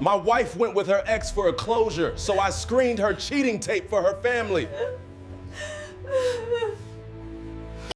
My wife went with her ex for a closure, so I screened her cheating tape for her family.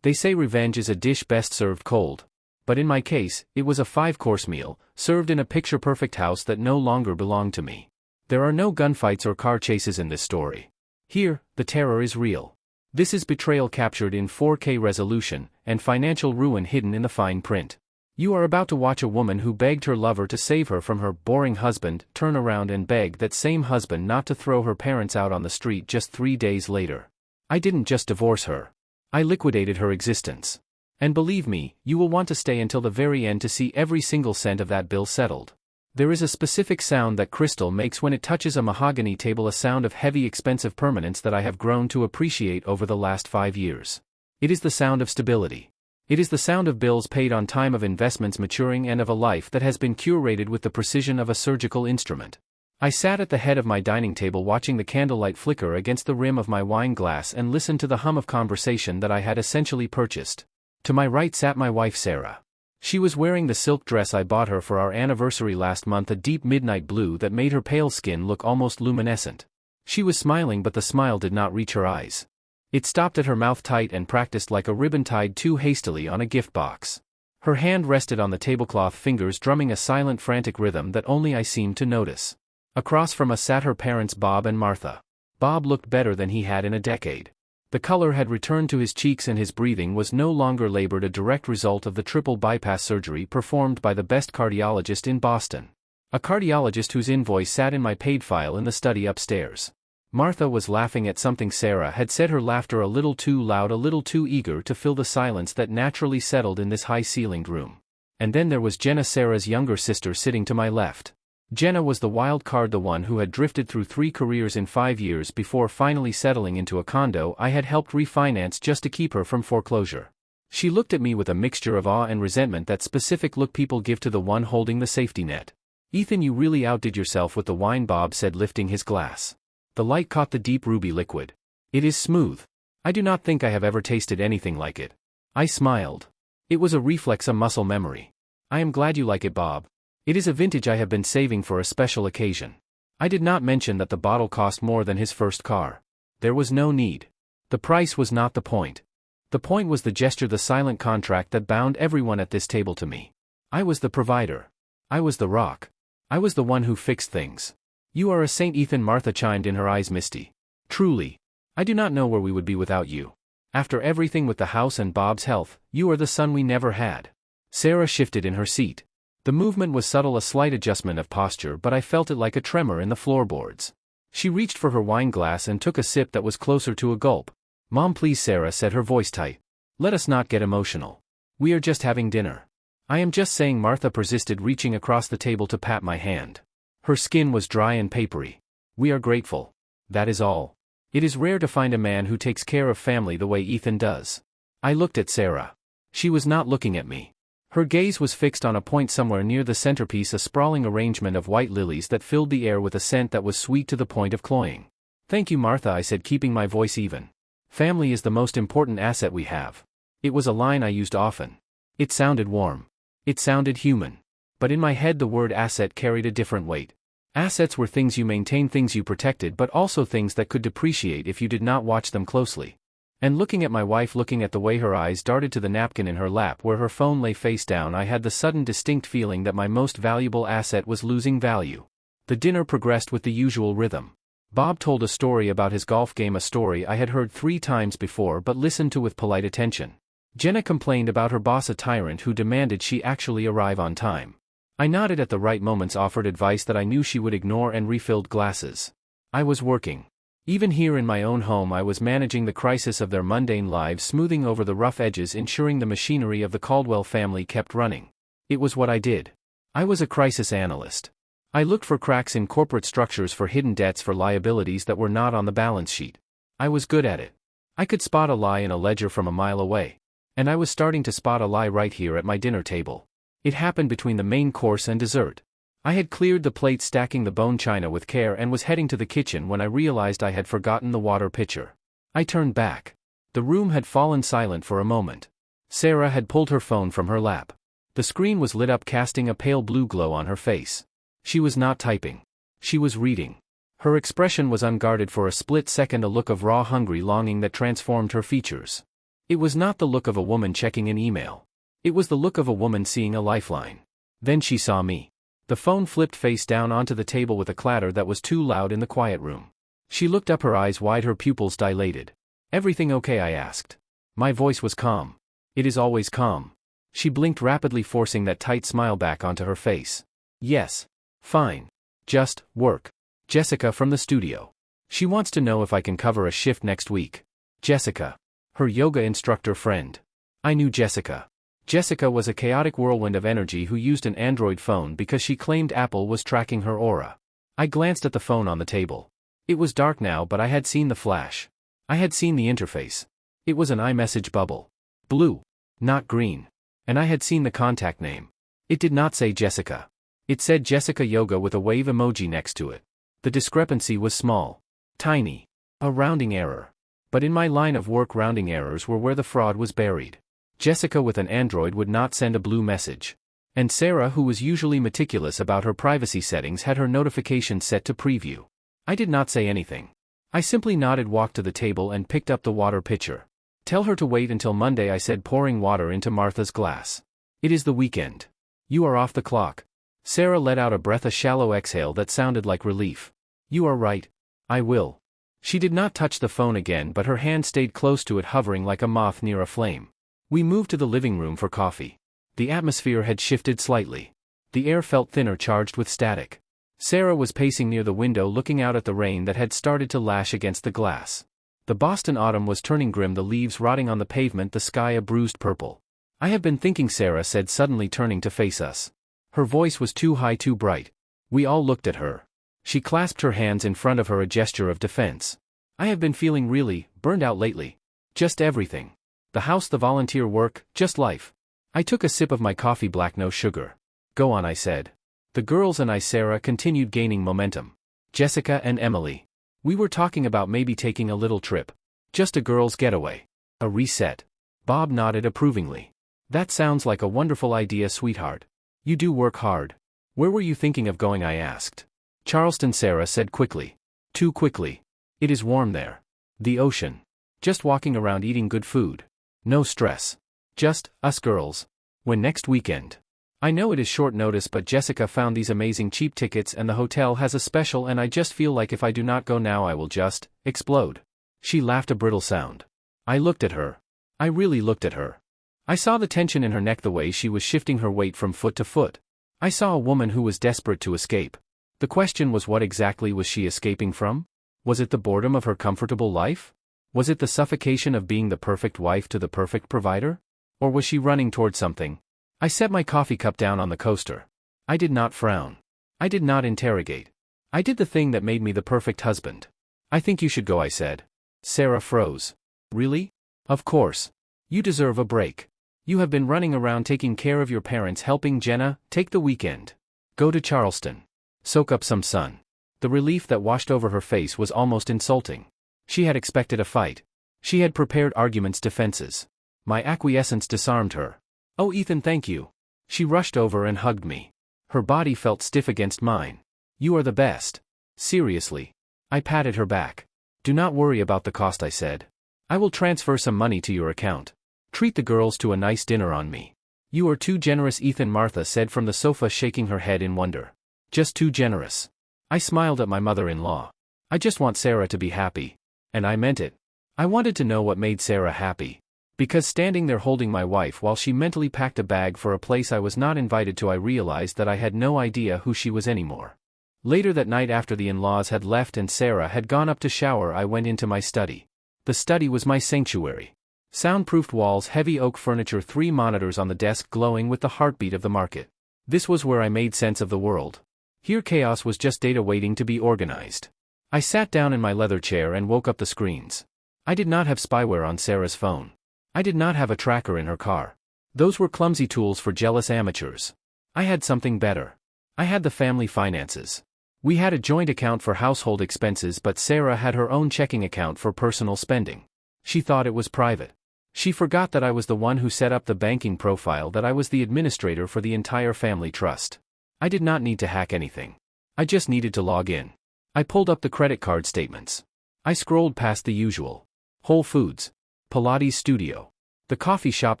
They say revenge is a dish best served cold. But in my case, it was a 5-course meal, served in a picture-perfect house that no longer belonged to me. There are no gunfights or car chases in this story. Here, the terror is real. This is betrayal captured in 4K resolution, and financial ruin hidden in the fine print. You are about to watch a woman who begged her lover to save her from her boring husband turn around and beg that same husband not to throw her parents out on the street just 3 days later. I didn't just divorce her. I liquidated her existence. And believe me, you will want to stay until the very end to see every single cent of that bill settled. There is a specific sound that crystal makes when it touches a mahogany table, a sound of heavy, expensive permanence that I have grown to appreciate over the last 5 years. It is the sound of stability. It is the sound of bills paid on time, of investments maturing, and of a life that has been curated with the precision of a surgical instrument. I sat at the head of my dining table watching the candlelight flicker against the rim of my wine glass and listened to the hum of conversation that I had essentially purchased. To my right sat my wife Sarah. She was wearing the silk dress I bought her for our anniversary last month, a deep midnight blue that made her pale skin look almost luminescent. She was smiling, but the smile did not reach her eyes. It stopped at her mouth, tight and practiced like a ribbon tied too hastily on a gift box. Her hand rested on the tablecloth, fingers drumming a silent, frantic rhythm that only I seemed to notice. Across from us sat her parents, Bob and Martha. Bob looked better than he had in a decade. The color had returned to his cheeks and his breathing was no longer labored, a direct result of the triple bypass surgery performed by the best cardiologist in Boston. A cardiologist whose invoice sat in my paid file in the study upstairs. Martha was laughing at something Sarah had said, her laughter a little too loud, a little too eager to fill the silence that naturally settled in this high-ceilinged room. And then there was Jenna, Sarah's younger sister, sitting to my left. Jenna was the wild card, the one who had drifted through 3 careers in 5 years before finally settling into a condo I had helped refinance just to keep her from foreclosure. She looked at me with a mixture of awe and resentment, that specific look people give to the one holding the safety net. "Ethan, you really outdid yourself with the wine," Bob said, lifting his glass. The light caught the deep ruby liquid. "It is smooth. I do not think I have ever tasted anything like it." I smiled. It was a reflex, a muscle memory. "I am glad you like it, Bob. It is a vintage I have been saving for a special occasion." I did not mention that the bottle cost more than his first car. There was no need. The price was not the point. The point was the gesture, the silent contract that bound everyone at this table to me. I was the provider. I was the rock. I was the one who fixed things. "You are a saint, Ethan," Martha chimed in, her eyes misty. "Truly. I do not know where we would be without you. After everything with the house and Bob's health, you are the son we never had." Sarah shifted in her seat. The movement was subtle, a slight adjustment of posture, but I felt it like a tremor in the floorboards. She reached for her wine glass and took a sip that was closer to a gulp. "Mom, please," Sarah said, her voice tight. "Let us not get emotional. We are just having dinner." "I am just saying," Martha persisted, reaching across the table to pat my hand. Her skin was dry and papery. "We are grateful. That is all. It is rare to find a man who takes care of family the way Ethan does." I looked at Sarah. She was not looking at me. Her gaze was fixed on a point somewhere near the centerpiece, a sprawling arrangement of white lilies that filled the air with a scent that was sweet to the point of cloying. "Thank you, Martha," I said, keeping my voice even. "Family is the most important asset we have." It was a line I used often. It sounded warm. It sounded human. But in my head the word asset carried a different weight. Assets were things you maintained, things you protected, but also things that could depreciate if you did not watch them closely. And looking at my wife, looking at the way her eyes darted to the napkin in her lap where her phone lay face down, I had the sudden distinct feeling that my most valuable asset was losing value. The dinner progressed with the usual rhythm. Bob told a story about his golf game, a story I had heard 3 times before but listened to with polite attention. Jenna complained about her boss, a tyrant who demanded she actually arrive on time. I nodded at the right moments, offered advice that I knew she would ignore, and refilled glasses. I was working. Even here in my own home I was managing the crisis of their mundane lives, smoothing over the rough edges, ensuring the machinery of the Caldwell family kept running. It was what I did. I was a crisis analyst. I looked for cracks in corporate structures, for hidden debts, for liabilities that were not on the balance sheet. I was good at it. I could spot a lie in a ledger from a mile away. And I was starting to spot a lie right here at my dinner table. It happened between the main course and dessert. I had cleared the plate, stacking the bone china with care, and was heading to the kitchen when I realized I had forgotten the water pitcher. I turned back. The room had fallen silent for a moment. Sarah had pulled her phone from her lap. The screen was lit up, casting a pale blue glow on her face. She was not typing. She was reading. Her expression was unguarded for a split second, a look of raw hungry longing that transformed her features. It was not the look of a woman checking an email. It was the look of a woman seeing a lifeline. Then she saw me. The phone flipped face down onto the table with a clatter that was too loud in the quiet room. She looked up, her eyes wide, her pupils dilated. "Everything okay?" I asked. My voice was calm. It is always calm. She blinked rapidly, forcing that tight smile back onto her face. "Yes. Fine. Just work. Jessica from the studio. She wants to know if I can cover a shift next week." Jessica. Her yoga instructor friend. I knew Jessica. Jessica was a chaotic whirlwind of energy who used an Android phone because she claimed Apple was tracking her aura. I glanced at the phone on the table. It was dark now, but I had seen the flash. I had seen the interface. It was an iMessage bubble. Blue. Not green. And I had seen the contact name. It did not say Jessica. It said Jessica Yoga with a wave emoji next to it. The discrepancy was small. Tiny. A rounding error. But in my line of work, rounding errors were where the fraud was buried. Jessica with an Android would not send a blue message. And Sarah, who was usually meticulous about her privacy settings, had her notifications set to preview. I did not say anything. I simply nodded, walked to the table and picked up the water pitcher. "Tell her to wait until Monday," I said, pouring water into Martha's glass. "It is the weekend. You are off the clock." Sarah let out a breath, a shallow exhale that sounded like relief. "You are right. I will." She did not touch the phone again, but her hand stayed close to it, hovering like a moth near a flame. We moved to the living room for coffee. The atmosphere had shifted slightly. The air felt thinner, charged with static. Sarah was pacing near the window, looking out at the rain that had started to lash against the glass. The Boston autumn was turning grim, the leaves rotting on the pavement, the sky a bruised purple. "I have been thinking," Sarah said, suddenly turning to face us. Her voice was too high, too bright. We all looked at her. She clasped her hands in front of her, a gesture of defense. "I have been feeling really burned out lately. Just everything. The house, the volunteer work, just life." I took a sip of my coffee, black, no sugar. "Go on," I said. The girls and I, Sarah, continued gaining momentum. Jessica and Emily. We were talking about maybe taking a little trip. Just a girls' getaway. A reset. Bob nodded approvingly. "That sounds like a wonderful idea, sweetheart. You do work hard." "Where were you thinking of going?" I asked. "Charleston," Sarah said quickly. Too quickly. "It is warm there. The ocean. Just walking around, eating good food. No stress. Just us girls." "When next weekend?" "I know it is short notice, but Jessica found these amazing cheap tickets and the hotel has a special, and I just feel like if I do not go now I will just explode." She laughed, a brittle sound. I looked at her. I really looked at her. I saw the tension in her neck, the way she was shifting her weight from foot to foot. I saw a woman who was desperate to escape. The question was, what exactly was she escaping from? Was it the boredom of her comfortable life? Was it the suffocation of being the perfect wife to the perfect provider? Or was she running toward something? I set my coffee cup down on the coaster. I did not frown. I did not interrogate. I did the thing that made me the perfect husband. "I think you should go," I said. Sarah froze. "Really?" "Of course. You deserve a break. You have been running around taking care of your parents, helping Jenna. Take the weekend. Go to Charleston. Soak up some sun." The relief that washed over her face was almost insulting. She had expected a fight. She had prepared arguments, defenses. My acquiescence disarmed her. "Oh, Ethan, thank you." She rushed over and hugged me. Her body felt stiff against mine. "You are the best." "Seriously." I patted her back. "Do not worry about the cost," I said. "I will transfer some money to your account. Treat the girls to a nice dinner on me." "You are too generous, Ethan," Martha said from the sofa, shaking her head in wonder. "Just too generous." I smiled at my mother-in-law. "I just want Sarah to be happy." And I meant it. I wanted to know what made Sarah happy. Because standing there holding my wife while she mentally packed a bag for a place I was not invited to, I realized that I had no idea who she was anymore. Later that night, after the in-laws had left and Sarah had gone up to shower, I went into my study. The study was my sanctuary. Soundproofed walls, heavy oak furniture, 3 monitors on the desk glowing with the heartbeat of the market. This was where I made sense of the world. Here chaos was just data waiting to be organized. I sat down in my leather chair and woke up the screens. I did not have spyware on Sarah's phone. I did not have a tracker in her car. Those were clumsy tools for jealous amateurs. I had something better. I had the family finances. We had a joint account for household expenses, but Sarah had her own checking account for personal spending. She thought it was private. She forgot that I was the one who set up the banking profile, that I was the administrator for the entire family trust. I did not need to hack anything. I just needed to log in. I pulled up the credit card statements. I scrolled past the usual. Whole Foods. Pilates studio. The coffee shop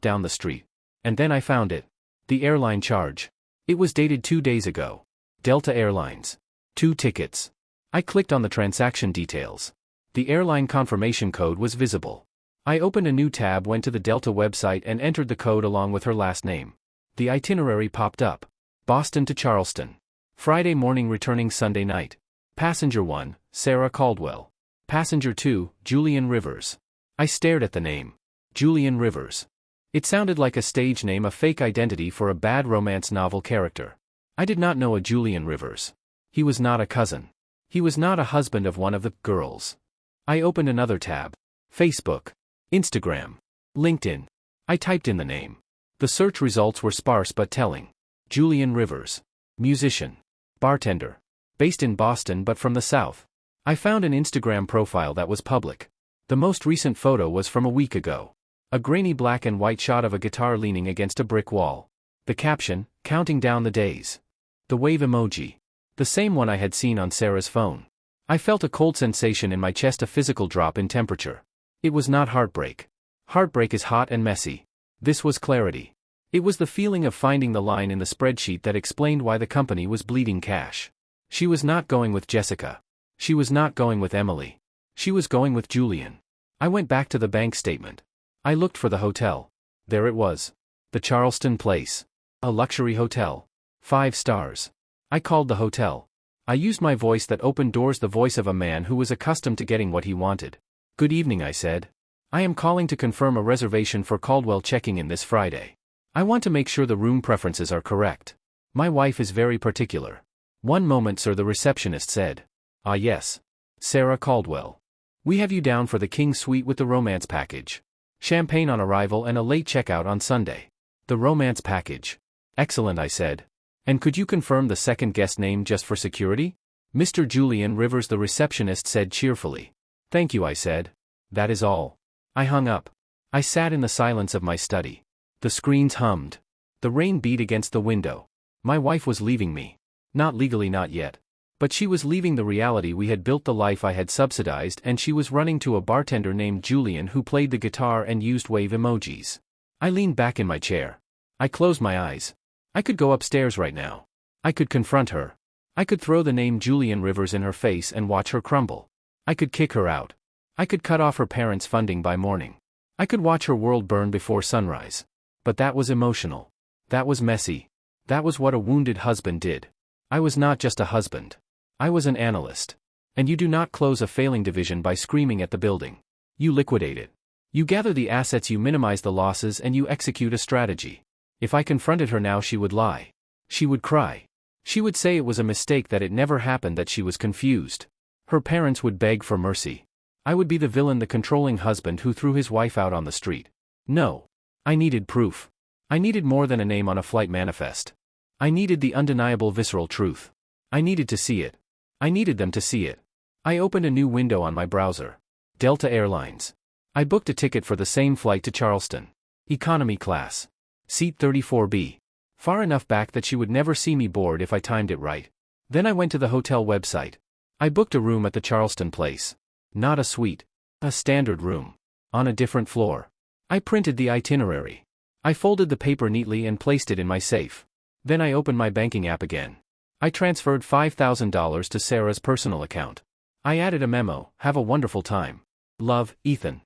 down the street. And then I found it. The airline charge. It was dated 2 days ago. Delta Airlines. 2 tickets. I clicked on the transaction details. The airline confirmation code was visible. I opened a new tab, went to the Delta website and entered the code along with her last name. The itinerary popped up. Boston to Charleston. Friday morning returning Sunday night. Passenger 1, Sarah Caldwell. Passenger 2, Julian Rivers. I stared at the name. Julian Rivers. It sounded like a stage name, a fake identity for a bad romance novel character. I did not know a Julian Rivers. He was not a cousin. He was not a husband of one of the girls. I opened another tab. Facebook. Instagram. LinkedIn. I typed in the name. The search results were sparse but telling. Julian Rivers. Musician. Bartender. Based in Boston but from the South. I found an Instagram profile that was public. The most recent photo was from a week ago. A grainy black and white shot of a guitar leaning against a brick wall. The caption, counting down the days. The wave emoji. The same one I had seen on Sarah's phone. I felt a cold sensation in my chest, a physical drop in temperature. It was not heartbreak. Heartbreak is hot and messy. This was clarity. It was the feeling of finding the line in the spreadsheet that explained why the company was bleeding cash. She was not going with Jessica. She was not going with Emily. She was going with Julian. I went back to the bank statement. I looked for the hotel. There it was. The Charleston Place. A luxury hotel. 5 stars. I called the hotel. I used my voice that opened doors, the voice of a man who was accustomed to getting what he wanted. Good evening, I said. I am calling to confirm a reservation for Caldwell checking in this Friday. I want to make sure the room preferences are correct. My wife is very particular. One moment, sir, the receptionist said. Ah, yes. Sarah Caldwell. We have you down for the King Suite with the romance package. Champagne on arrival and a late checkout on Sunday. The romance package. Excellent, I said. And could you confirm the second guest name just for security? Mr. Julian Rivers, the receptionist said cheerfully. Thank you, I said. That is all. I hung up. I sat in the silence of my study. The screens hummed. The rain beat against the window. My wife was leaving me. Not legally, not yet. But she was leaving the reality we had built, the life I had subsidized, and she was running to a bartender named Julian who played the guitar and used wave emojis. I leaned back in my chair. I closed my eyes. I could go upstairs right now. I could confront her. I could throw the name Julian Rivers in her face and watch her crumble. I could kick her out. I could cut off her parents' funding by morning. I could watch her world burn before sunrise. But that was emotional. That was messy. That was what a wounded husband did. I was not just a husband. I was an analyst. And you do not close a failing division by screaming at the building. You liquidate it. You gather the assets, you minimize the losses, and you execute a strategy. If I confronted her now, she would lie. She would cry. She would say it was a mistake, that it never happened, that she was confused. Her parents would beg for mercy. I would be the villain, the controlling husband who threw his wife out on the street. No. I needed proof. I needed more than a name on a flight manifest. I needed the undeniable visceral truth. I needed to see it. I needed them to see it. I opened a new window on my browser. Delta Airlines. I booked a ticket for the same flight to Charleston. Economy class. Seat 34B. Far enough back that she would never see me bored if I timed it right. Then I went to the hotel website. I booked a room at the Charleston Place. Not a suite. A standard room. On a different floor. I printed the itinerary. I folded the paper neatly and placed it in my safe. Then I opened my banking app again. I transferred $5,000 to Sarah's personal account. I added a memo, have a wonderful time. Love, Ethan.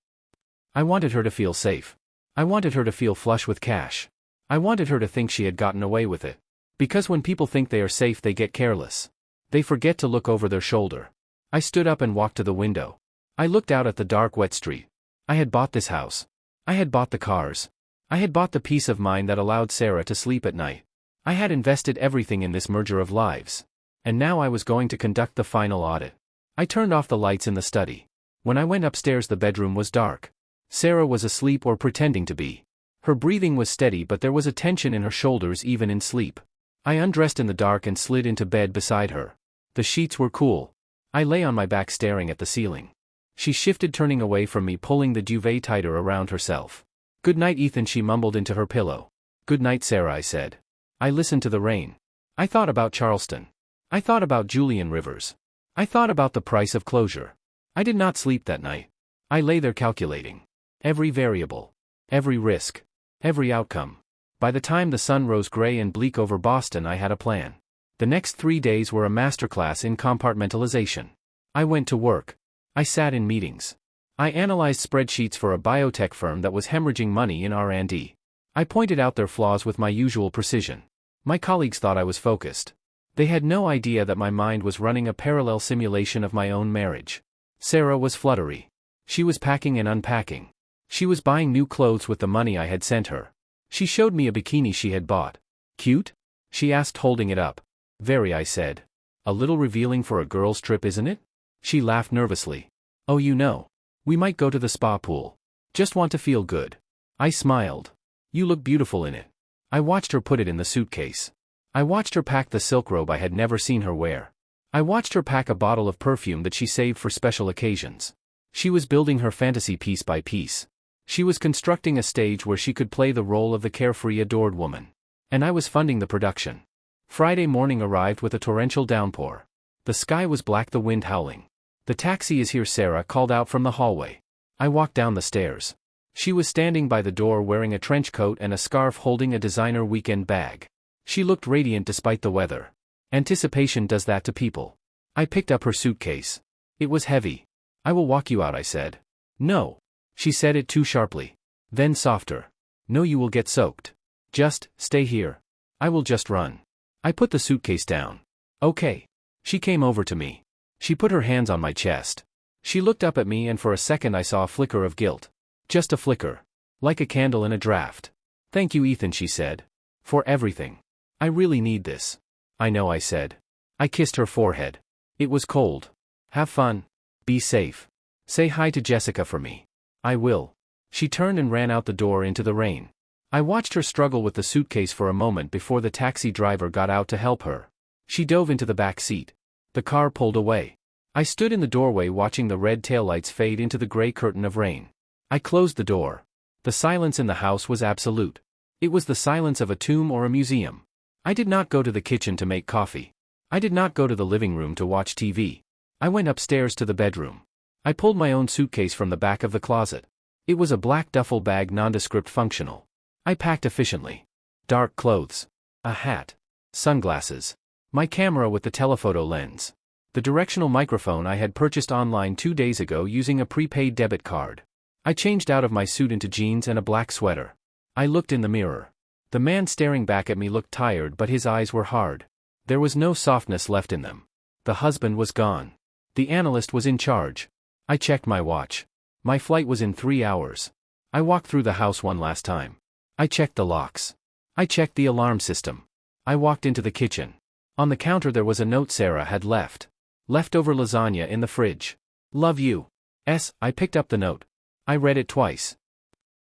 I wanted her to feel safe. I wanted her to feel flush with cash. I wanted her to think she had gotten away with it. Because when people think they are safe, they get careless. They forget to look over their shoulder. I stood up and walked to the window. I looked out at the dark, wet street. I had bought this house. I had bought the cars. I had bought the peace of mind that allowed Sarah to sleep at night. I had invested everything in this merger of lives. And now I was going to conduct the final audit. I turned off the lights in the study. When I went upstairs, the bedroom was dark. Sarah was asleep, or pretending to be. Her breathing was steady, but there was a tension in her shoulders even in sleep. I undressed in the dark and slid into bed beside her. The sheets were cool. I lay on my back staring at the ceiling. She shifted, turning away from me, pulling the duvet tighter around herself. "Good night, Ethan," she mumbled into her pillow. "Good night, Sarah," I said. I listened to the rain. I thought about Charleston. I thought about Julian Rivers. I thought about the price of closure. I did not sleep that night. I lay there calculating every variable, every risk, every outcome. By the time the sun rose gray and bleak over Boston, I had a plan. The next 3 days were a masterclass in compartmentalization. I went to work. I sat in meetings. I analyzed spreadsheets for a biotech firm that was hemorrhaging money in R&D. I pointed out their flaws with my usual precision. My colleagues thought I was focused. They had no idea that my mind was running a parallel simulation of my own marriage. Sarah was fluttery. She was packing and unpacking. She was buying new clothes with the money I had sent her. She showed me a bikini she had bought. Cute? She asked, holding it up. Very, I said. A little revealing for a girl's trip, isn't it? She laughed nervously. Oh, you know. We might go to the spa pool. Just want to feel good. I smiled. You look beautiful in it. I watched her put it in the suitcase. I watched her pack the silk robe I had never seen her wear. I watched her pack a bottle of perfume that she saved for special occasions. She was building her fantasy piece by piece. She was constructing a stage where she could play the role of the carefree, adored woman. And I was funding the production. Friday morning arrived with a torrential downpour. The sky was black, the wind howling. The taxi is here, Sarah called out from the hallway. I walked down the stairs. She was standing by the door wearing a trench coat and a scarf, holding a designer weekend bag. She looked radiant despite the weather. Anticipation does that to people. I picked up her suitcase. It was heavy. I will walk you out, I said. No. She said it too sharply. Then softer. No, you will get soaked. Just stay here. I will just run. I put the suitcase down. Okay. She came over to me. She put her hands on my chest. She looked up at me, and for a second I saw a flicker of guilt. Just a flicker. Like a candle in a draft. Thank you, Ethan, she said. For everything. I really need this. I know, I said. I kissed her forehead. It was cold. Have fun. Be safe. Say hi to Jessica for me. I will. She turned and ran out the door into the rain. I watched her struggle with the suitcase for a moment before the taxi driver got out to help her. She dove into the back seat. The car pulled away. I stood in the doorway watching the red taillights fade into the gray curtain of rain. I closed the door. The silence in the house was absolute. It was the silence of a tomb or a museum. I did not go to the kitchen to make coffee. I did not go to the living room to watch TV. I went upstairs to the bedroom. I pulled my own suitcase from the back of the closet. It was a black duffel bag, nondescript, functional. I packed efficiently. Dark clothes. A hat. Sunglasses. My camera with the telephoto lens. The directional microphone I had purchased online 2 days ago using a prepaid debit card. I changed out of my suit into jeans and a black sweater. I looked in the mirror. The man staring back at me looked tired, but his eyes were hard. There was no softness left in them. The husband was gone. The analyst was in charge. I checked my watch. My flight was in 3 hours. I walked through the house one last time. I checked the locks. I checked the alarm system. I walked into the kitchen. On the counter there was a note Sarah had left. Leftover lasagna in the fridge. Love you. I picked up the note. I read it twice.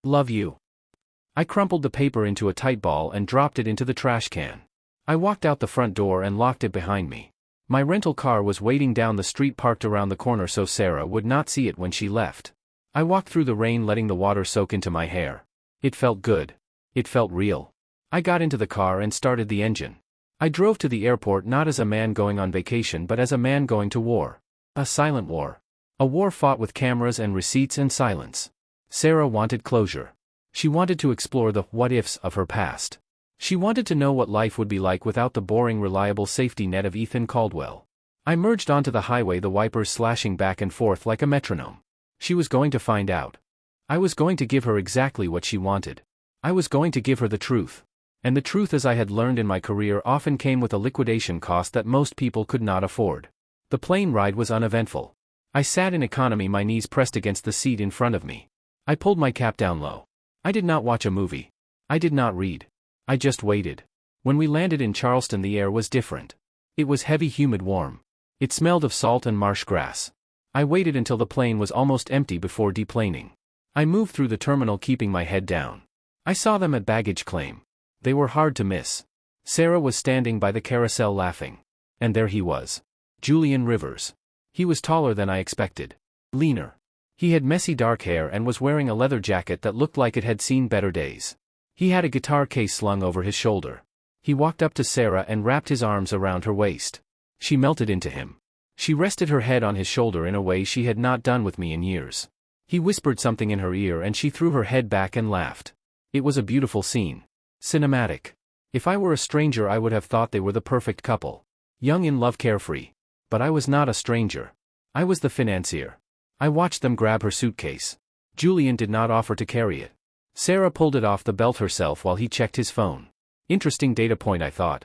Love you. I crumpled the paper into a tight ball and dropped it into the trash can. I walked out the front door and locked it behind me. My rental car was waiting down the street, parked around the corner so Sarah would not see it when she left. I walked through the rain, letting the water soak into my hair. It felt good. It felt real. I got into the car and started the engine. I drove to the airport not as a man going on vacation but as a man going to war. A silent war. A war fought with cameras and receipts and silence. Sarah wanted closure. She wanted to explore the what-ifs of her past. She wanted to know what life would be like without the boring, reliable safety net of Ethan Caldwell. I merged onto the highway, the wipers slashing back and forth like a metronome. She was going to find out. I was going to give her exactly what she wanted. I was going to give her the truth. And the truth, as I had learned in my career, often came with a liquidation cost that most people could not afford. The plane ride was uneventful. I sat in economy, my knees pressed against the seat in front of me. I pulled my cap down low. I did not watch a movie. I did not read. I just waited. When we landed in Charleston, the air was different. It was heavy, humid, warm. It smelled of salt and marsh grass. I waited until the plane was almost empty before deplaning. I moved through the terminal, keeping my head down. I saw them at baggage claim. They were hard to miss. Sarah was standing by the carousel laughing. And there he was. Julian Rivers. He was taller than I expected. Leaner. He had messy dark hair and was wearing a leather jacket that looked like it had seen better days. He had a guitar case slung over his shoulder. He walked up to Sarah and wrapped his arms around her waist. She melted into him. She rested her head on his shoulder in a way she had not done with me in years. He whispered something in her ear and she threw her head back and laughed. It was a beautiful scene. Cinematic. If I were a stranger I would have thought they were the perfect couple. Young in love, carefree. But I was not a stranger. I was the financier. I watched them grab her suitcase. Julian did not offer to carry it. Sarah pulled it off the belt herself while he checked his phone. Interesting data point, I thought.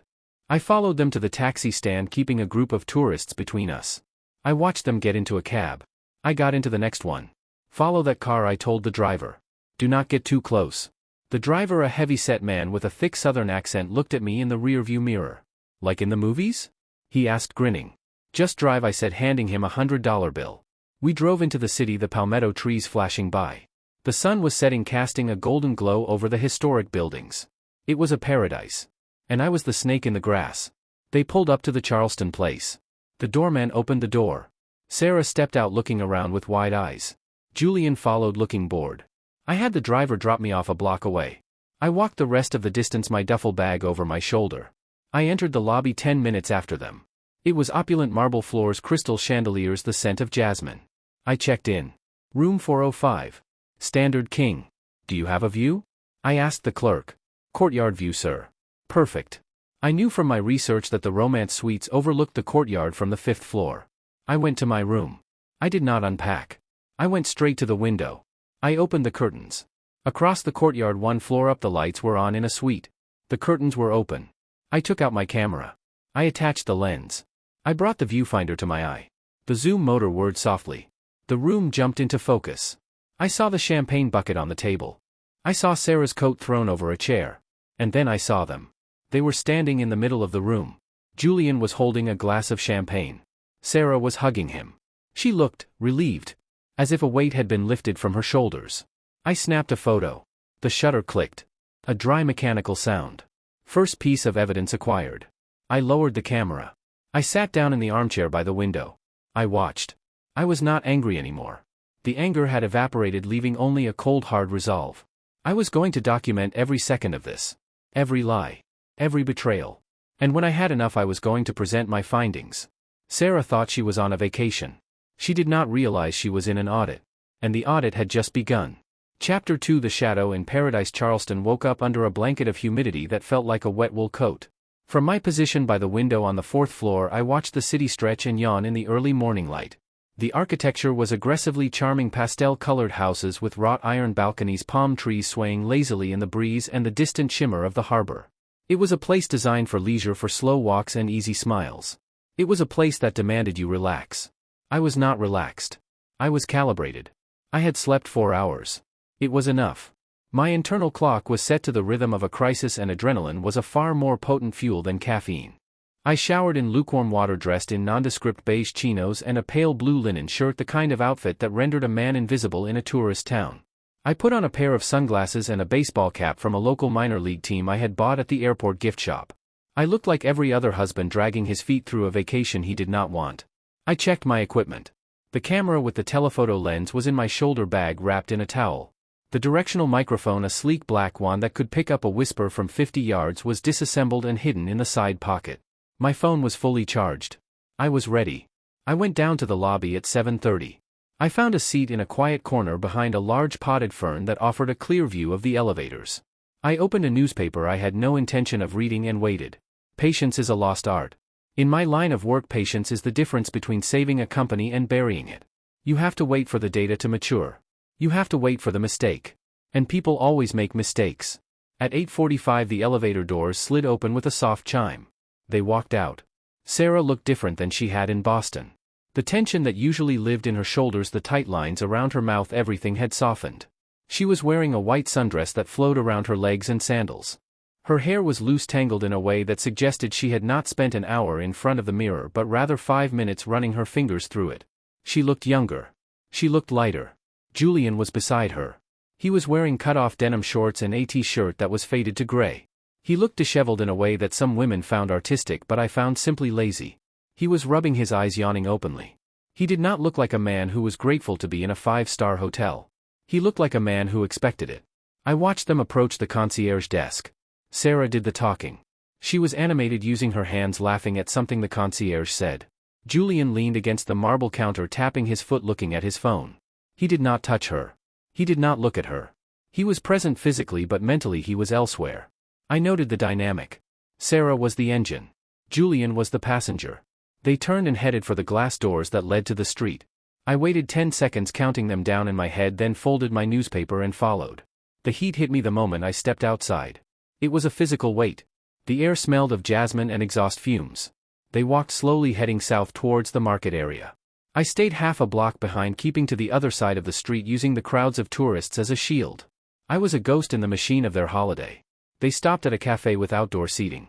I followed them to the taxi stand, keeping a group of tourists between us. I watched them get into a cab. I got into the next one. Follow that car, I told the driver. Do not get too close. The driver, a heavy-set man with a thick southern accent, looked at me in the rear-view mirror. Like in the movies? He asked, grinning. Just drive, I said, handing him $100 bill. We drove into the city, the palmetto trees flashing by. The sun was setting, casting a golden glow over the historic buildings. It was a paradise. And I was the snake in the grass. They pulled up to the Charleston place. The doorman opened the door. Sarah stepped out, looking around with wide eyes. Julian followed, looking bored. I had the driver drop me off a block away. I walked the rest of the distance, my duffel bag over my shoulder. I entered the lobby 10 minutes after them. It was opulent, marble floors, crystal chandeliers, the scent of jasmine. I checked in. Room 405. Standard king. Do you have a view? I asked the clerk. Courtyard view, sir. Perfect. I knew from my research that the romance suites overlooked the courtyard from the 5th floor. I went to my room. I did not unpack. I went straight to the window. I opened the curtains. Across the courtyard, one floor up, the lights were on in a suite. The curtains were open. I took out my camera. I attached the lens. I brought the viewfinder to my eye. The zoom motor whirred softly. The room jumped into focus. I saw the champagne bucket on the table. I saw Sarah's coat thrown over a chair. And then I saw them. They were standing in the middle of the room. Julian was holding a glass of champagne. Sarah was hugging him. She looked relieved, as if a weight had been lifted from her shoulders. I snapped a photo. The shutter clicked. A dry mechanical sound. First piece of evidence acquired. I lowered the camera. I sat down in the armchair by the window. I watched. I was not angry anymore. The anger had evaporated, leaving only a cold, hard resolve. I was going to document every second of this. Every lie. Every betrayal. And when I had enough, I was going to present my findings. Sarah thought she was on a vacation. She did not realize she was in an audit. And the audit had just begun. Chapter 2. The Shadow in Paradise. Charleston woke up under a blanket of humidity that felt like a wet wool coat. From my position by the window on the 4th floor, I watched the city stretch and yawn in the early morning light. The architecture was aggressively charming, pastel-colored houses with wrought iron balconies, palm trees swaying lazily in the breeze, and the distant shimmer of the harbor. It was a place designed for leisure, for slow walks and easy smiles. It was a place that demanded you relax. I was not relaxed. I was calibrated. I had slept 4 hours. It was enough. My internal clock was set to the rhythm of a crisis, and adrenaline was a far more potent fuel than caffeine. I showered in lukewarm water, dressed in nondescript beige chinos and a pale blue linen shirt, the kind of outfit that rendered a man invisible in a tourist town. I put on a pair of sunglasses and a baseball cap from a local minor league team I had bought at the airport gift shop. I looked like every other husband dragging his feet through a vacation he did not want. I checked my equipment. The camera with the telephoto lens was in my shoulder bag, wrapped in a towel. The directional microphone, a sleek black one that could pick up a whisper from 50 yards, was disassembled and hidden in the side pocket. My phone was fully charged. I was ready. I went down to the lobby at 7:30. I found a seat in a quiet corner behind a large potted fern that offered a clear view of the elevators. I opened a newspaper I had no intention of reading and waited. Patience is a lost art. In my line of work, patience is the difference between saving a company and burying it. You have to wait for the data to mature. You have to wait for the mistake. And people always make mistakes. At 8:45 the elevator doors slid open with a soft chime. They walked out. Sarah looked different than she had in Boston. The tension that usually lived in her shoulders, the tight lines around her mouth, everything had softened. She was wearing a white sundress that flowed around her legs and sandals. Her hair was loose, tangled in a way that suggested she had not spent an hour in front of the mirror, but rather 5 minutes running her fingers through it. She looked younger. She looked lighter. Julian was beside her. He was wearing cut-off denim shorts and a t-shirt that was faded to gray. He looked disheveled in a way that some women found artistic, but I found simply lazy. He was rubbing his eyes, yawning openly. He did not look like a man who was grateful to be in a 5-star hotel. He looked like a man who expected it. I watched them approach the concierge desk. Sarah did the talking. She was animated, using her hands, laughing at something the concierge said. Julian leaned against the marble counter, tapping his foot, looking at his phone. He did not touch her. He did not look at her. He was present physically, but mentally he was elsewhere. I noted the dynamic. Sarah was the engine. Julian was the passenger. They turned and headed for the glass doors that led to the street. I waited 10 seconds, counting them down in my head, then folded my newspaper and followed. The heat hit me the moment I stepped outside. It was a physical weight. The air smelled of jasmine and exhaust fumes. They walked slowly, heading south towards the market area. I stayed half a block behind, keeping to the other side of the street, using the crowds of tourists as a shield. I was a ghost in the machine of their holiday. They stopped at a cafe with outdoor seating.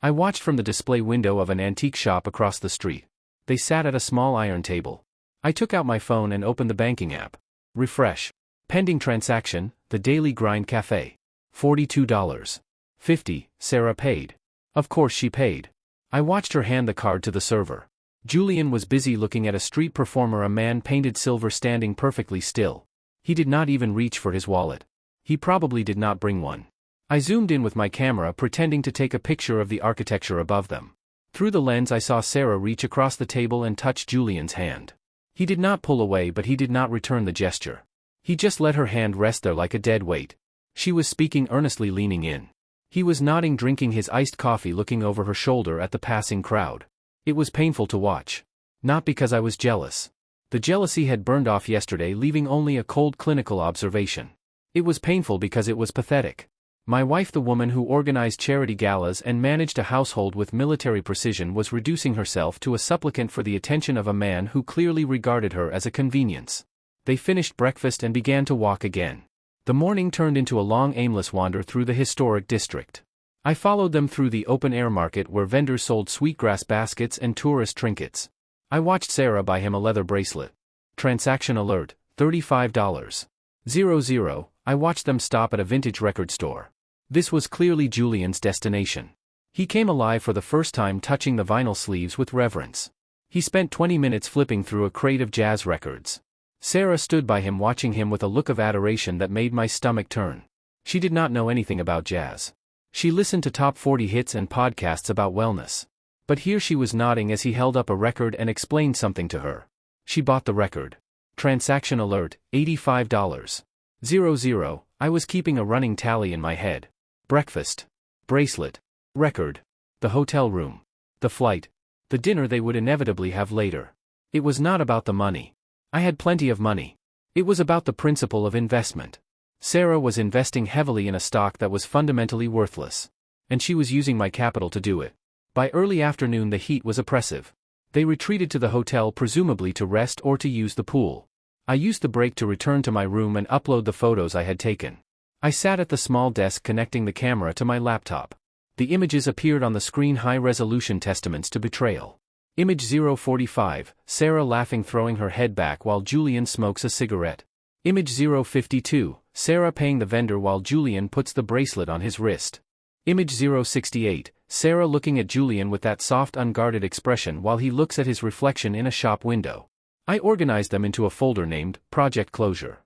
I watched from the display window of an antique shop across the street. They sat at a small iron table. I took out my phone and opened the banking app. Refresh. Pending transaction, the Daily Grind Cafe. $42.50, Sarah paid. Of course she paid. I watched her hand the card to the server. Julian was busy looking at a street performer, a man painted silver, standing perfectly still. He did not even reach for his wallet. He probably did not bring one. I zoomed in with my camera, pretending to take a picture of the architecture above them. Through the lens I saw Sarah reach across the table and touch Julian's hand. He did not pull away, but he did not return the gesture. He just let her hand rest there like a dead weight. She was speaking earnestly, leaning in. He was nodding, drinking his iced coffee, looking over her shoulder at the passing crowd. It was painful to watch. Not because I was jealous. The jealousy had burned off yesterday, leaving only a cold clinical observation. It was painful because it was pathetic. My wife, the woman who organized charity galas and managed a household with military precision, was reducing herself to a supplicant for the attention of a man who clearly regarded her as a convenience. They finished breakfast and began to walk again. The morning turned into a long, aimless wander through the historic district. I followed them through the open-air market where vendors sold sweetgrass baskets and tourist trinkets. I watched Sarah buy him a leather bracelet. Transaction alert, $35.00. I watched them stop at a vintage record store. This was clearly Julian's destination. He came alive for the first time, touching the vinyl sleeves with reverence. He spent 20 minutes flipping through a crate of jazz records. Sarah stood by him, watching him with a look of adoration that made my stomach turn. She did not know anything about jazz. She listened to top 40 hits and podcasts about wellness. But here she was nodding as he held up a record and explained something to her. She bought the record. Transaction alert, $85.00. I was keeping a running tally in my head. Breakfast. Bracelet. Record. The hotel room. The flight. The dinner they would inevitably have later. It was not about the money. I had plenty of money. It was about the principle of investment. Sarah was investing heavily in a stock that was fundamentally worthless. And she was using my capital to do it. By early afternoon the heat was oppressive. They retreated to the hotel, presumably to rest or to use the pool. I used the break to return to my room and upload the photos I had taken. I sat at the small desk, connecting the camera to my laptop. The images appeared on the screen: high-resolution testaments to betrayal. Image 045, Sarah laughing, throwing her head back while Julian smokes a cigarette. Image 052, Sarah paying the vendor while Julian puts the bracelet on his wrist. Image 068, Sarah looking at Julian with that soft, unguarded expression while he looks at his reflection in a shop window. I organized them into a folder named Project Closure.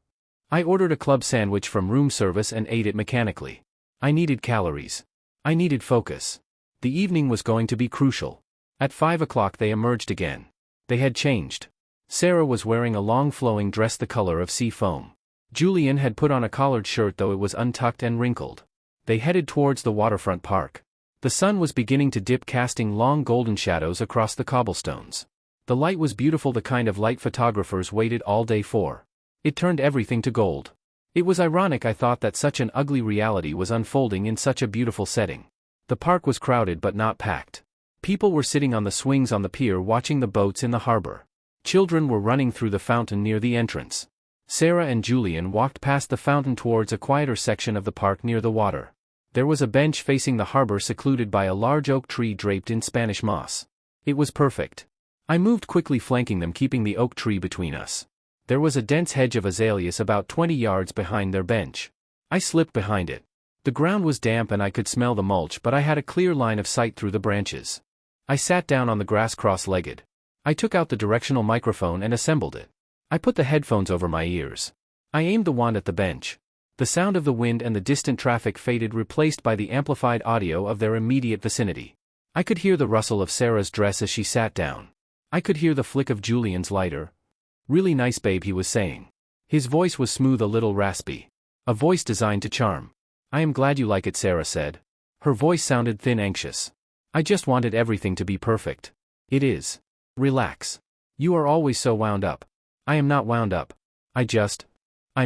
I ordered a club sandwich from room service and ate it mechanically. I needed calories. I needed focus. The evening was going to be crucial. At 5 o'clock they emerged again. They had changed. Sarah was wearing a long flowing dress the color of sea foam. Julian had put on a collared shirt, though it was untucked and wrinkled. They headed towards the waterfront park. The sun was beginning to dip, casting long golden shadows across the cobblestones. The light was beautiful, the kind of light photographers waited all day for. It turned everything to gold. It was ironic, I thought, that such an ugly reality was unfolding in such a beautiful setting. The park was crowded but not packed. People were sitting on the swings on the pier, watching the boats in the harbor. Children were running through the fountain near the entrance. Sarah and Julian walked past the fountain towards a quieter section of the park near the water. There was a bench facing the harbor, secluded by a large oak tree draped in Spanish moss. It was perfect. I moved quickly, flanking them, keeping the oak tree between us. There was a dense hedge of azaleas about 20 yards behind their bench. I slipped behind it. The ground was damp and I could smell the mulch, but I had a clear line of sight through the branches. I sat down on the grass cross-legged. I took out the directional microphone and assembled it. I put the headphones over my ears. I aimed the wand at the bench. The sound of the wind and the distant traffic faded, replaced by the amplified audio of their immediate vicinity. I could hear the rustle of Sarah's dress as she sat down. I could hear the flick of Julian's lighter. "Really nice, babe," he was saying. His voice was smooth, a little raspy. A voice designed to charm. "I am glad you like it," Sarah said. Her voice sounded thin, anxious. "I just wanted everything to be perfect." "It is. Relax. You are always so wound up." "I am not wound up. I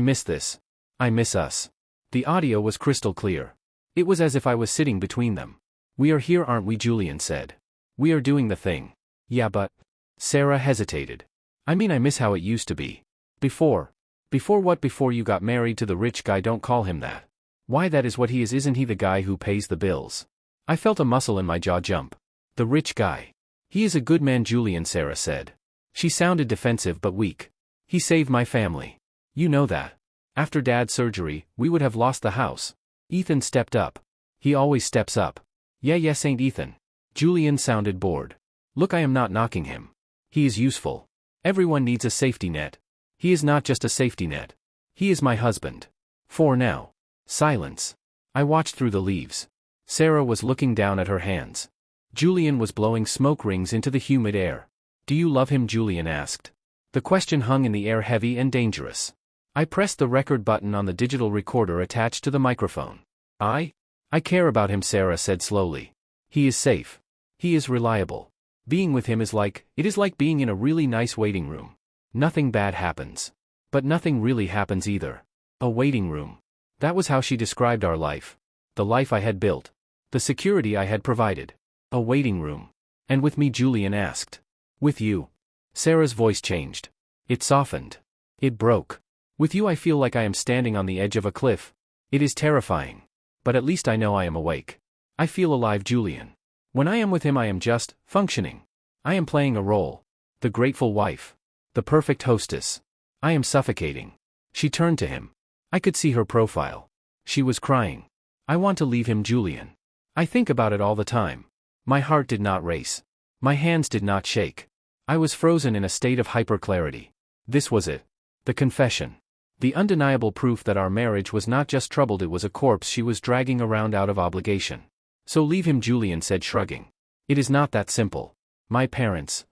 miss this. I miss us." The audio was crystal clear. It was as if I was sitting between them. "We are here, aren't we?" Julian said. "We are doing the thing." "Yeah, but..." Sarah hesitated. "I mean, I miss how it used to be. Before." "Before what?" "Before you got married to the rich guy." "Don't call him that." "Why, that is what he is. Isn't he the guy who pays the bills?" I felt a muscle in my jaw jump. "The rich guy. He is a good man, Julian," Sarah said. She sounded defensive but weak. "He saved my family. You know that. After Dad's surgery, we would have lost the house. Ethan stepped up. He always steps up." "Yeah, yes, ain't Ethan." Julian sounded bored. "Look, I am not knocking him. He is useful. Everyone needs a safety net. He is not just a safety net. He is my husband. For now." Silence. I watched through the leaves. Sarah was looking down at her hands. Julian was blowing smoke rings into the humid air. "Do you love him?" Julian asked. The question hung in the air, heavy and dangerous. I pressed the record button on the digital recorder attached to the microphone. I care about him," Sarah said slowly. "He is safe. He is reliable. Being with him is like being in a really nice waiting room. Nothing bad happens. But nothing really happens either. A waiting room." That was how she described our life. The life I had built. The security I had provided. A waiting room. "And with me?" Julian asked. "With you?" Sarah's voice changed. It softened. It broke. "With you I feel like I am standing on the edge of a cliff. It is terrifying. But at least I know I am awake. I feel alive, Julian. When I am with him I am just functioning. I am playing a role. The grateful wife. The perfect hostess. I am suffocating." She turned to him. I could see her profile. She was crying. "I want to leave him, Julian. I think about it all the time." My heart did not race. My hands did not shake. I was frozen in a state of hyperclarity. This was it. The confession. The undeniable proof that our marriage was not just troubled, it was a corpse she was dragging around out of obligation. "So leave him," Julian said, shrugging. "It is not that simple. My parents,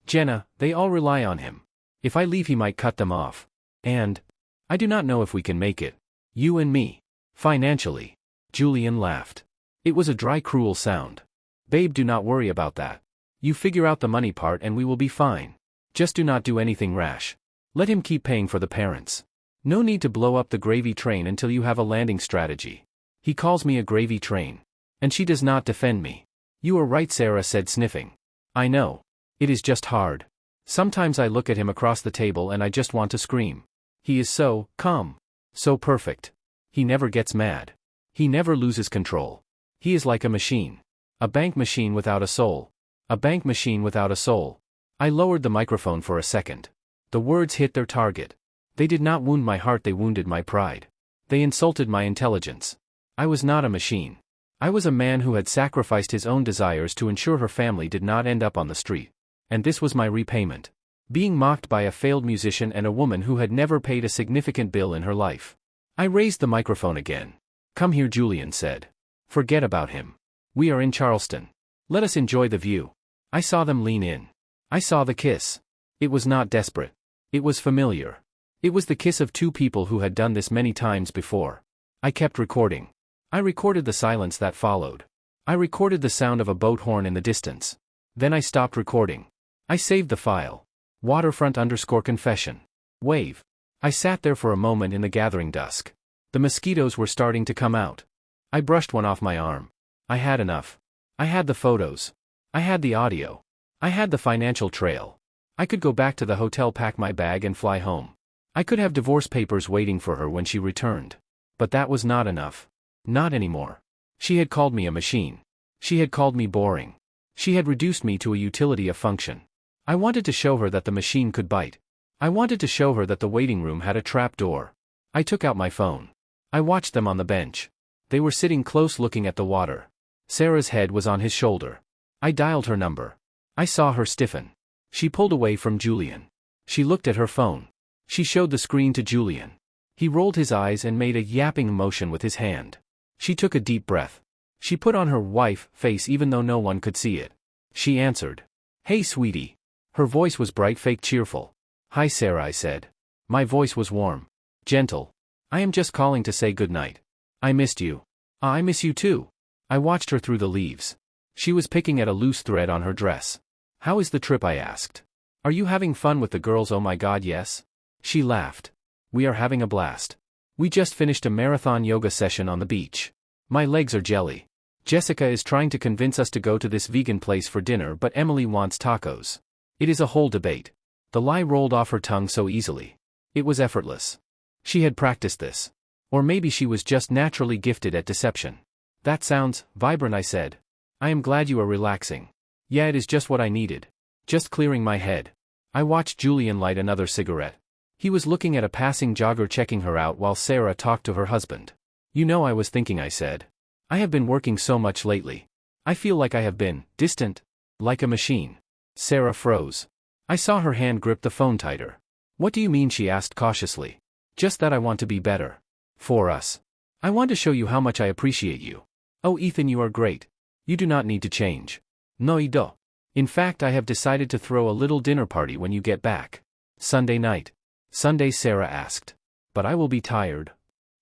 Jenna, they all rely on him. If I leave he might cut them off. And I do not know if we can make it. You and me. Financially." Julian laughed. It was a dry, cruel sound. "Babe, do not worry about that. You figure out the money part and we will be fine. Just do not do anything rash. Let him keep paying for the parents. No need to blow up the gravy train until you have a landing strategy." He calls me a gravy train. And she does not defend me. "You are right," Sarah said, sniffing. "I know. It is just hard. Sometimes I look at him across the table and I just want to scream. He is so calm. So perfect. He never gets mad. He never loses control. He is like a machine. A bank machine without a soul. A bank machine without a soul." I lowered the microphone for a second. The words hit their target. They did not wound my heart, they wounded my pride. They insulted my intelligence. I was not a machine. I was a man who had sacrificed his own desires to ensure her family did not end up on the street. And this was my repayment. Being mocked by a failed musician and a woman who had never paid a significant bill in her life. I raised the microphone again. "Come here," Julian said. "Forget about him. We are in Charleston. Let us enjoy the view." I saw them lean in. I saw the kiss. It was not desperate. It was familiar. It was the kiss of two people who had done this many times before. I kept recording. I recorded the silence that followed. I recorded the sound of a boat horn in the distance. Then I stopped recording. I saved the file. Waterfront_confession. Wave. I sat there for a moment in the gathering dusk. The mosquitoes were starting to come out. I brushed one off my arm. I had enough. I had the photos. I had the audio. I had the financial trail. I could go back to the hotel, pack my bag and fly home. I could have divorce papers waiting for her when she returned. But that was not enough. Not anymore. She had called me a machine. She had called me boring. She had reduced me to a utility of function. I wanted to show her that the machine could bite. I wanted to show her that the waiting room had a trap door. I took out my phone. I watched them on the bench. They were sitting close, looking at the water. Sarah's head was on his shoulder. I dialed her number. I saw her stiffen. She pulled away from Julian. She looked at her phone. She showed the screen to Julian. He rolled his eyes and made a yapping motion with his hand. She took a deep breath. She put on her wife face even though no one could see it. She answered. Hey sweetie. Her voice was bright fake cheerful. Hi Sarah, I said. My voice was warm. Gentle. I am just calling to say goodnight. I missed you. I miss you too. I watched her through the leaves. She was picking at a loose thread on her dress. How is the trip, I asked. Are you having fun with the girls? Oh my god, yes. She laughed. We are having a blast. We just finished a marathon yoga session on the beach. My legs are jelly. Jessica is trying to convince us to go to this vegan place for dinner, but Emily wants tacos. It is a whole debate. The lie rolled off her tongue so easily. It was effortless. She had practiced this. Or maybe she was just naturally gifted at deception. That sounds vibrant, I said. I am glad you are relaxing. Yeah, it is just what I needed. Just clearing my head. I watched Julian light another cigarette. He was looking at a passing jogger checking her out while Sarah talked to her husband. You know, I was thinking, I said. I have been working so much lately. I feel like I have been distant. Like a machine. Sarah froze. I saw her hand grip the phone tighter. What do you mean, she asked cautiously. Just that I want to be better. For us. I want to show you how much I appreciate you. Oh Ethan, you are great. You do not need to change. No I do. In fact, I have decided to throw a little dinner party when you get back. Sunday night. Sunday, Sarah asked. But I will be tired.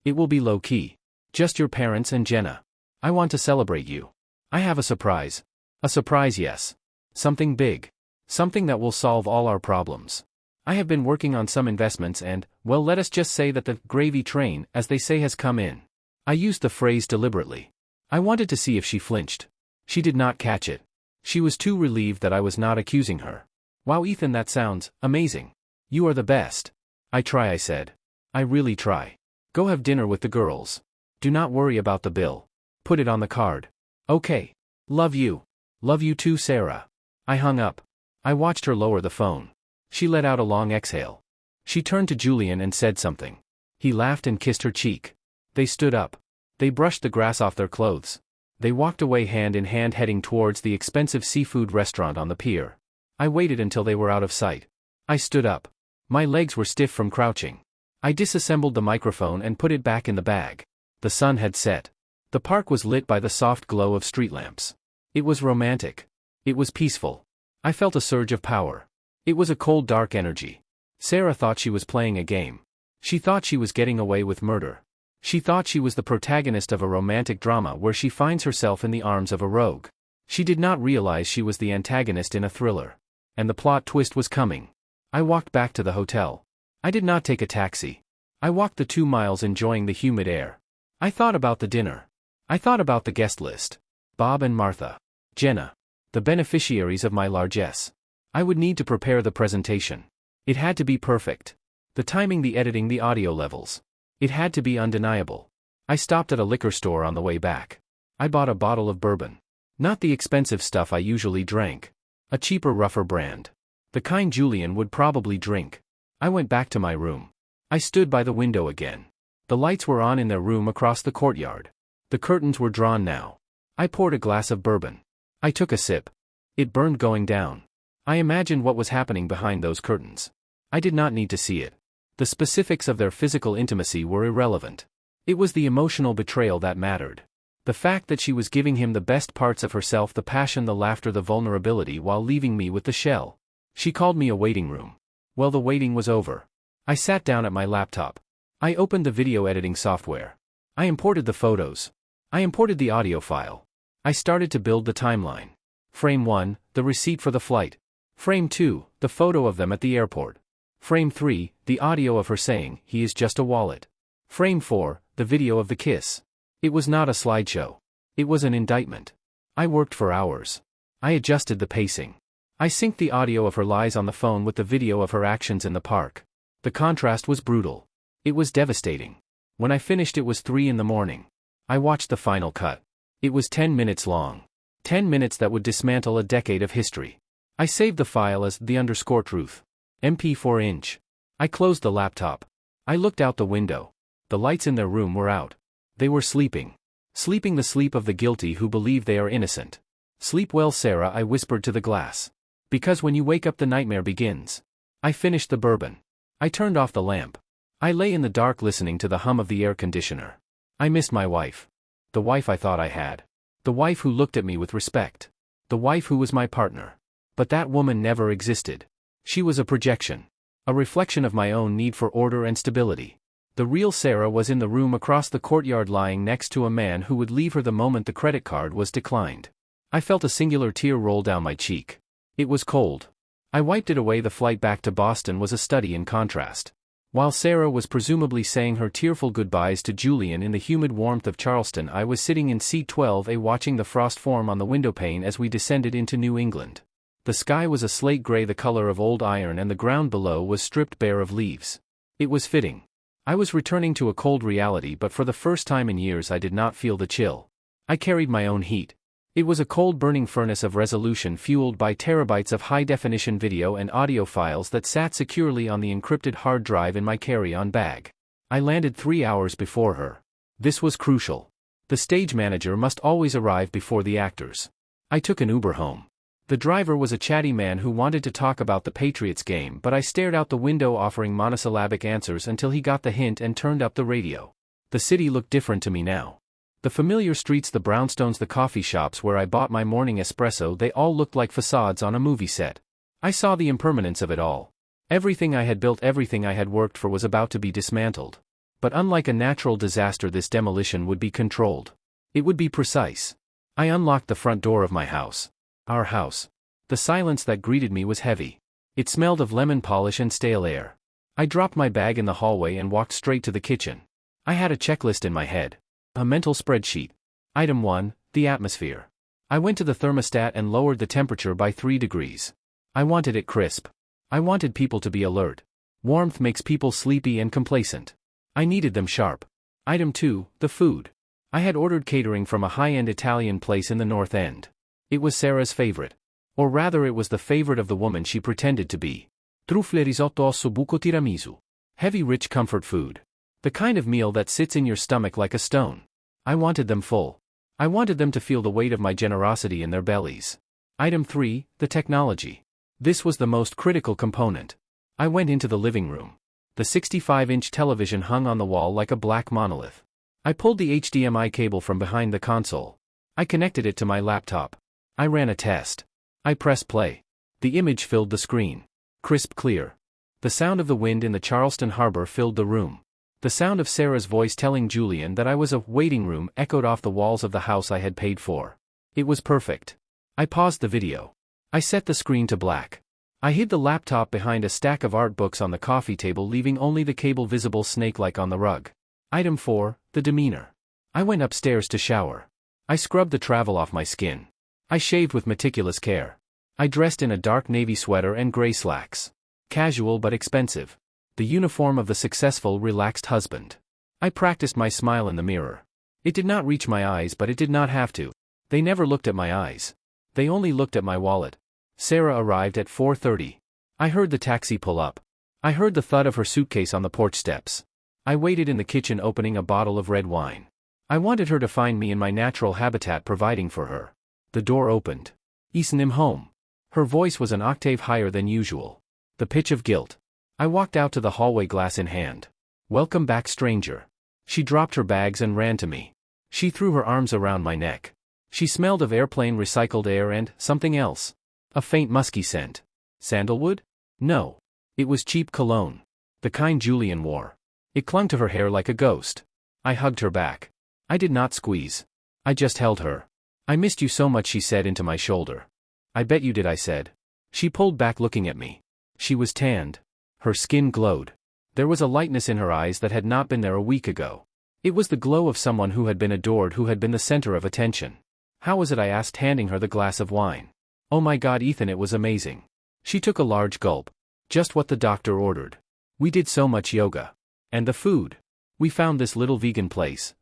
It will be low-key. Just your parents and Jenna. I want to celebrate you. I have a surprise. A surprise, yes. Something big. Something that will solve all our problems. I have been working on some investments and, well, let us just say that the gravy train, as they say, has come in. I used the phrase deliberately. I wanted to see if she flinched. She did not catch it. She was too relieved that I was not accusing her. Wow Ethan, that sounds amazing. You are the best. I try, I said. I really try. Go have dinner with the girls. Do not worry about the bill. Put it on the card. Okay. Love you. Love you too, Sarah. I hung up. I watched her lower the phone. She let out a long exhale. She turned to Julian and said something. He laughed and kissed her cheek. They stood up. They brushed the grass off their clothes. They walked away hand in hand heading towards the expensive seafood restaurant on the pier. I waited until they were out of sight. I stood up. My legs were stiff from crouching. I disassembled the microphone and put it back in the bag. The sun had set. The park was lit by the soft glow of street lamps. It was romantic. It was peaceful. I felt a surge of power. It was a cold, dark energy. Sarah thought she was playing a game. She thought she was getting away with murder. She thought she was the protagonist of a romantic drama where she finds herself in the arms of a rogue. She did not realize she was the antagonist in a thriller. And the plot twist was coming. I walked back to the hotel. I did not take a taxi. I walked the 2 miles enjoying the humid air. I thought about the dinner. I thought about the guest list. Bob and Martha. Jenna. The beneficiaries of my largesse. I would need to prepare the presentation. It had to be perfect. The timing, the editing, the audio levels. It had to be undeniable. I stopped at a liquor store on the way back. I bought a bottle of bourbon. Not the expensive stuff I usually drank. A cheaper, rougher brand. The kind Julian would probably drink. I went back to my room. I stood by the window again. The lights were on in their room across the courtyard. The curtains were drawn now. I poured a glass of bourbon. I took a sip. It burned going down. I imagined what was happening behind those curtains. I did not need to see it. The specifics of their physical intimacy were irrelevant. It was the emotional betrayal that mattered. The fact that she was giving him the best parts of herself, the passion, the laughter, the vulnerability, while leaving me with the shell. She called me a waiting room. Well, the waiting was over. I sat down at my laptop. I opened the video editing software. I imported the photos. I imported the audio file. I started to build the timeline. Frame 1, the receipt for the flight. Frame 2, the photo of them at the airport. Frame 3, the audio of her saying, "He is just a wallet." Frame 4, the video of the kiss. It was not a slideshow. It was an indictment. I worked for hours. I adjusted the pacing. I synced the audio of her lies on the phone with the video of her actions in the park. The contrast was brutal. It was devastating. When I finished, it was 3 in the morning. I watched the final cut. It was 10 minutes long. 10 minutes that would dismantle a decade of history. I saved the file as _truth. MP4 inch. I closed the laptop. I looked out the window. The lights in their room were out. They were sleeping. Sleeping the sleep of the guilty who believe they are innocent. Sleep well, Sarah, I whispered to the glass. Because when you wake up, the nightmare begins. I finished the bourbon. I turned off the lamp. I lay in the dark listening to the hum of the air conditioner. I missed my wife. The wife I thought I had. The wife who looked at me with respect. The wife who was my partner. But that woman never existed. She was a projection. A reflection of my own need for order and stability. The real Sarah was in the room across the courtyard lying next to a man who would leave her the moment the credit card was declined. I felt a singular tear roll down my cheek. It was cold. I wiped it away. The flight back to Boston was a study in contrast. While Sarah was presumably saying her tearful goodbyes to Julian in the humid warmth of Charleston, I was sitting in seat 12A watching the frost form on the windowpane as we descended into New England. The sky was a slate gray, the color of old iron, and the ground below was stripped bare of leaves. It was fitting. I was returning to a cold reality, but for the first time in years I did not feel the chill. I carried my own heat. It was a cold burning furnace of resolution fueled by terabytes of high-definition video and audio files that sat securely on the encrypted hard drive in my carry-on bag. I landed 3 hours before her. This was crucial. The stage manager must always arrive before the actors. I took an Uber home. The driver was a chatty man who wanted to talk about the Patriots game, but I stared out the window offering monosyllabic answers until he got the hint and turned up the radio. The city looked different to me now. The familiar streets, the brownstones, the coffee shops where I bought my morning espresso, they all looked like facades on a movie set. I saw the impermanence of it all. Everything I had built, everything I had worked for was about to be dismantled. But unlike a natural disaster, this demolition would be controlled. It would be precise. I unlocked the front door of my house. Our house. The silence that greeted me was heavy. It smelled of lemon polish and stale air. I dropped my bag in the hallway and walked straight to the kitchen. I had a checklist in my head. A mental spreadsheet. Item 1, the atmosphere. I went to the thermostat and lowered the temperature by 3 degrees. I wanted it crisp. I wanted people to be alert. Warmth makes people sleepy and complacent. I needed them sharp. Item 2, the food. I had ordered catering from a high-end Italian place in the North End. It was Sarah's favorite. Or rather, it was the favorite of the woman she pretended to be. Truffle risotto ossobuco tiramisu. Heavy, rich comfort food. The kind of meal that sits in your stomach like a stone. I wanted them full. I wanted them to feel the weight of my generosity in their bellies. Item 3, the technology. This was the most critical component. I went into the living room. The 65-inch television hung on the wall like a black monolith. I pulled the HDMI cable from behind the console. I connected it to my laptop. I ran a test. I pressed play. The image filled the screen. Crisp, clear. The sound of the wind in the Charleston harbor filled the room. The sound of Sarah's voice telling Julian that I was a waiting room echoed off the walls of the house I had paid for. It was perfect. I paused the video. I set the screen to black. I hid the laptop behind a stack of art books on the coffee table, leaving only the cable visible snake-like on the rug. Item 4, the demeanor. I went upstairs to shower. I scrubbed the travel off my skin. I shaved with meticulous care. I dressed in a dark navy sweater and gray slacks. Casual but expensive. The uniform of the successful, relaxed husband. I practiced my smile in the mirror. It did not reach my eyes, but it did not have to. They never looked at my eyes. They only looked at my wallet. Sarah arrived at 4:30. I heard the taxi pull up. I heard the thud of her suitcase on the porch steps. I waited in the kitchen opening a bottle of red wine. I wanted her to find me in my natural habitat, providing for her. The door opened. "Isn't him home?" Her voice was an octave higher than usual. The pitch of guilt. I walked out to the hallway, glass in hand. "Welcome back, stranger." She dropped her bags and ran to me. She threw her arms around my neck. She smelled of airplane recycled air and something else. A faint musky scent. Sandalwood? No. It was cheap cologne. The kind Julian wore. It clung to her hair like a ghost. I hugged her back. I did not squeeze. I just held her. "I missed you so much," she said into my shoulder. "I bet you did," I said. She pulled back, looking at me. She was tanned. Her skin glowed. There was a lightness in her eyes that had not been there a week ago. It was the glow of someone who had been adored, who had been the center of attention. "How was it?" I asked, handing her the glass of wine. "Oh my God, Ethan, it was amazing." She took a large gulp. "Just what the doctor ordered. We did so much yoga. And the food. We found this little vegan place."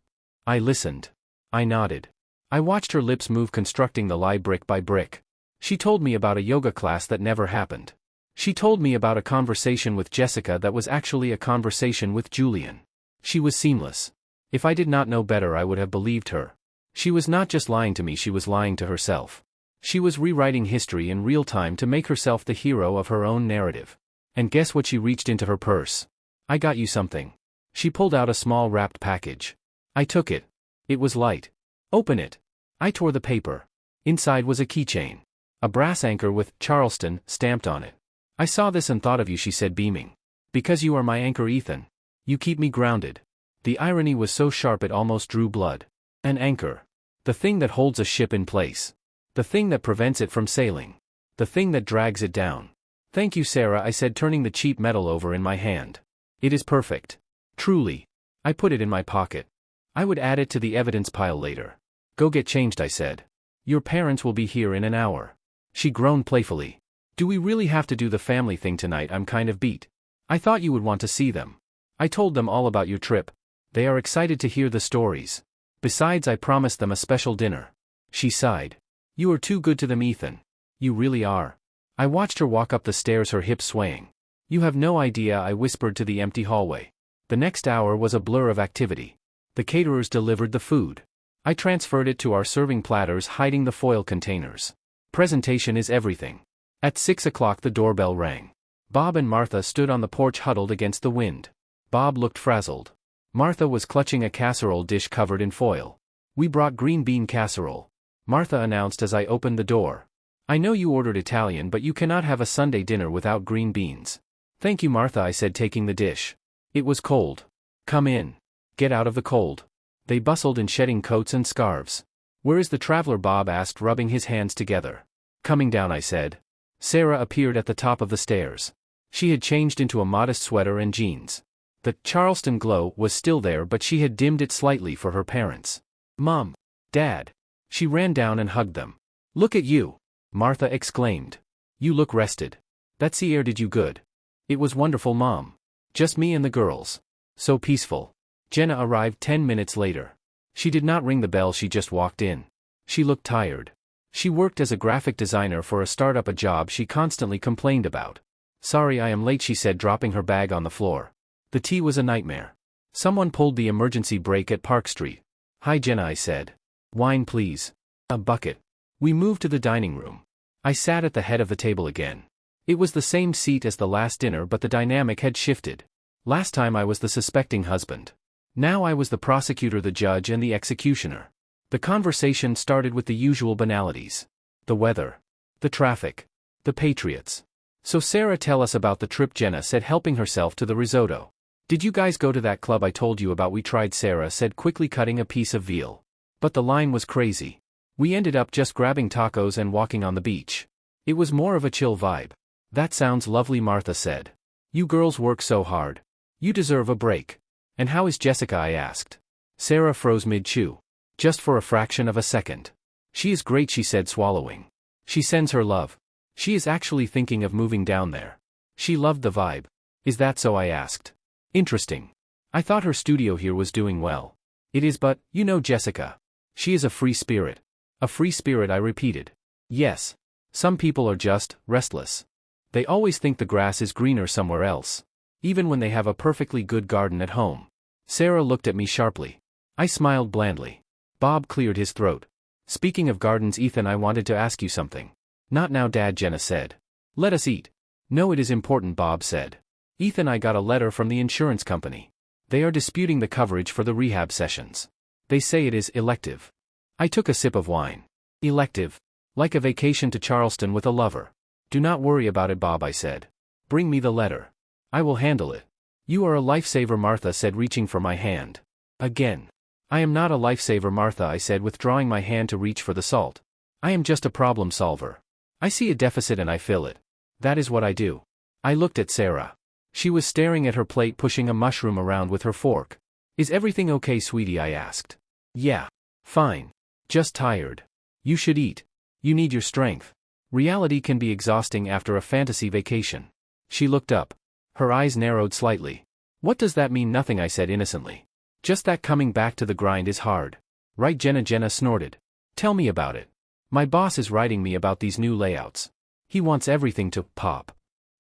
I listened. I nodded. I watched her lips move, constructing the lie brick by brick. She told me about a yoga class that never happened. She told me about a conversation with Jessica that was actually a conversation with Julian. She was seamless. If I did not know better, I would have believed her. She was not just lying to me, she was lying to herself. She was rewriting history in real time to make herself the hero of her own narrative. And guess what? She reached into her purse. I got you something. She pulled out a small wrapped package. I took it. It was light. Open it. I tore the paper. Inside was a keychain. A brass anchor with Charleston stamped on it. I saw this and thought of you, she said, beaming. Because you are my anchor, Ethan. You keep me grounded. The irony was so sharp it almost drew blood. An anchor. The thing that holds a ship in place. The thing that prevents it from sailing. The thing that drags it down. Thank you, Sarah, I said, turning the cheap metal over in my hand. It is perfect. Truly. I put it in my pocket. I would add it to the evidence pile later. Go get changed, I said. Your parents will be here in an hour. She groaned playfully. Do we really have to do the family thing tonight? I'm kind of beat. I thought you would want to see them. I told them all about your trip. They are excited to hear the stories. Besides, I promised them a special dinner. She sighed. You are too good to them, Ethan. You really are. I watched her walk up the stairs, her hips swaying. You have no idea, I whispered to the empty hallway. The next hour was a blur of activity. The caterers delivered the food. I transferred it to our serving platters, hiding the foil containers. Presentation is everything. At 6 o'clock the doorbell rang. Bob and Martha stood on the porch, huddled against the wind. Bob looked frazzled. Martha was clutching a casserole dish covered in foil. We brought green bean casserole, Martha announced as I opened the door. I know you ordered Italian, but you cannot have a Sunday dinner without green beans. Thank you, Martha, I said, taking the dish. It was cold. Come in. Get out of the cold. They bustled in, shedding coats and scarves. Where is the traveler? Bob asked, rubbing his hands together. Coming down, I said. Sarah appeared at the top of the stairs. She had changed into a modest sweater and jeans. The Charleston glow was still there, but she had dimmed it slightly for her parents. Mom. Dad. She ran down and hugged them. Look at you, Martha exclaimed. You look rested. That sea air did you good. It was wonderful, Mom. Just me and the girls. So peaceful. Jenna arrived 10 minutes later. She did not ring the bell, she just walked in. She looked tired. She worked as a graphic designer for a startup, a job she constantly complained about. Sorry I am late, she said, dropping her bag on the floor. The tea was a nightmare. Someone pulled the emergency brake at Park Street. Hi, Jenna, I said. Wine, please. A bucket. We moved to the dining room. I sat at the head of the table again. It was the same seat as the last dinner, but the dynamic had shifted. Last time I was the suspecting husband. Now I was the prosecutor, the judge, and the executioner. The conversation started with the usual banalities. The weather. The traffic. The Patriots. So Sarah, tell us about the trip, Jenna said, helping herself to the risotto. Did you guys go to that club I told you about? We tried, Sarah said, quickly cutting a piece of veal. But the line was crazy. We ended up just grabbing tacos and walking on the beach. It was more of a chill vibe. That sounds lovely, Martha said. You girls work so hard. You deserve a break. And how is Jessica? I asked. Sarah froze mid-chew. Just for a fraction of a second. She is great, she said, swallowing. She sends her love. She is actually thinking of moving down there. She loved the vibe. Is that so? I asked. Interesting. I thought her studio here was doing well. It is, but, you know Jessica. She is a free spirit. A free spirit, I repeated. Yes. Some people are just restless. They always think the grass is greener somewhere else. Even when they have a perfectly good garden at home. Sarah looked at me sharply. I smiled blandly. Bob cleared his throat. Speaking of gardens, Ethan, I wanted to ask you something. Not now, Dad, Jenna said. Let us eat. No, it is important, Bob said. Ethan, I got a letter from the insurance company. They are disputing the coverage for the rehab sessions. They say it is elective. I took a sip of wine. Elective. Like a vacation to Charleston with a lover. Do not worry about it, Bob, I said. Bring me the letter. I will handle it. You are a lifesaver, Martha said, reaching for my hand. Again. I am not a lifesaver, Martha, I said, withdrawing my hand to reach for the salt. I am just a problem solver. I see a deficit and I fill it. That is what I do. I looked at Sarah. She was staring at her plate, pushing a mushroom around with her fork. Is everything okay, sweetie? I asked. Yeah. Fine. Just tired. You should eat. You need your strength. Reality can be exhausting after a fantasy vacation. She looked up. Her eyes narrowed slightly. What does that mean? Nothing, I said innocently. Just that coming back to the grind is hard. Right, Jenna? Jenna snorted. Tell me about it. My boss is writing me about these new layouts. He wants everything to pop.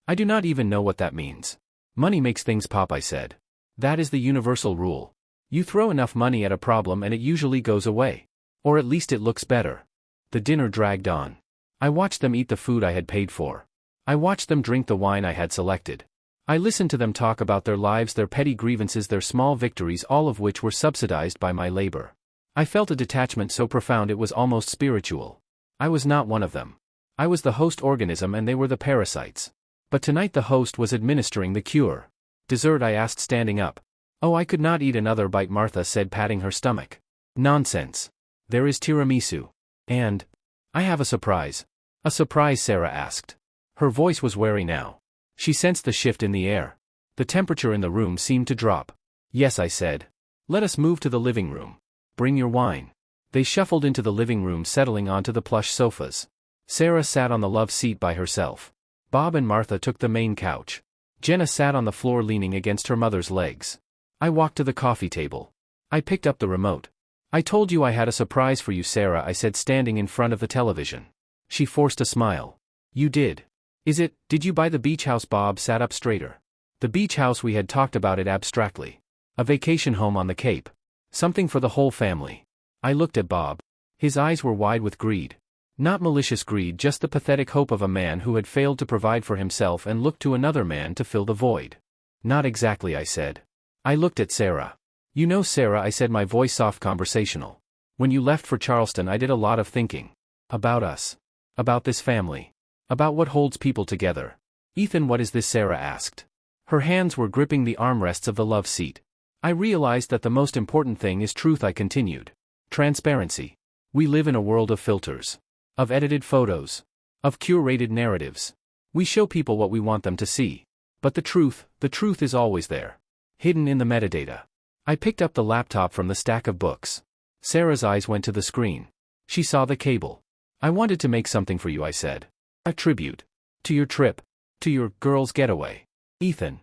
I do not even know what that means. Money makes things pop, I said. That is the universal rule. You throw enough money at a problem and it usually goes away. Or at least it looks better. The dinner dragged on. I watched them eat the food I had paid for. I watched them drink the wine I had selected. I listened to them talk about their lives, their petty grievances, their small victories, all of which were subsidized by my labor. I felt a detachment so profound it was almost spiritual. I was not one of them. I was the host organism and they were the parasites. But tonight the host was administering the cure. Dessert, I asked, standing up. Oh, I could not eat another bite, Martha said, patting her stomach. Nonsense. There is tiramisu. And I have a surprise. A surprise, Sarah asked. Her voice was wary now. She sensed the shift in the air. The temperature in the room seemed to drop. Yes, I said. Let us move to the living room. Bring your wine. They shuffled into the living room, settling onto the plush sofas. Sarah sat on the love seat by herself. Bob and Martha took the main couch. Jenna sat on the floor leaning against her mother's legs. I walked to the coffee table. I picked up the remote. I told you I had a surprise for you, Sarah, I said, standing in front of the television. She forced a smile. You did. Did you buy the beach house? Bob sat up straighter. The beach house, we had talked about it abstractly. A vacation home on the Cape. Something for the whole family. I looked at Bob. His eyes were wide with greed. Not malicious greed, just the pathetic hope of a man who had failed to provide for himself and looked to another man to fill the void. Not exactly, I said. I looked at Sarah. You know, Sarah, I said, my voice soft, conversational. When you left for Charleston, I did a lot of thinking. About us. About this family. About what holds people together. Ethan, what is this? Sarah asked. Her hands were gripping the armrests of the love seat. I realized that the most important thing is truth, I continued. Transparency. We live in a world of filters. Of edited photos. Of curated narratives. We show people what we want them to see. But the truth is always there. Hidden in the metadata. I picked up the laptop from the stack of books. Sarah's eyes went to the screen. She saw the cable. I wanted to make something for you, I said. A tribute. To your trip. To your girls' getaway. Ethan.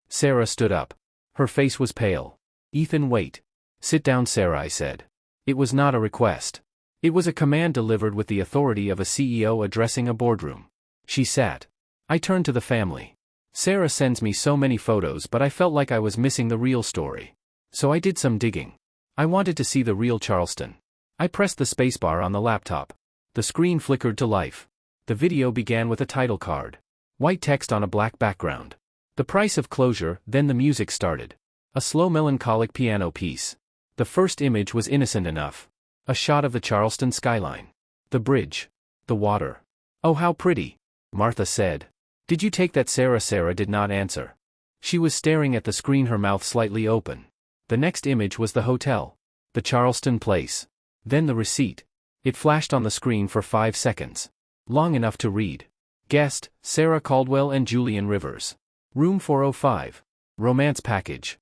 Sarah stood up. Her face was pale. Ethan, wait. Sit down, Sarah, I said. It was not a request. It was a command delivered with the authority of a CEO addressing a boardroom. She sat. I turned to the family. Sarah sends me so many photos, but I felt like I was missing the real story. So I did some digging. I wanted to see the real Charleston. I pressed the spacebar on the laptop. The screen flickered to life. The video began with a title card. White text on a black background. The price of closure, then the music started. A slow melancholic piano piece. The first image was innocent enough. A shot of the Charleston skyline. The bridge. The water. Oh, how pretty, Martha said. Did you take that, Sarah? Sarah did not answer. She was staring at the screen, her mouth slightly open. The next image was the hotel. The Charleston place. Then the receipt. It flashed on the screen for 5 seconds. Long enough to read. Guest, Sarah Caldwell and Julian Rivers. Room 405. Romance package.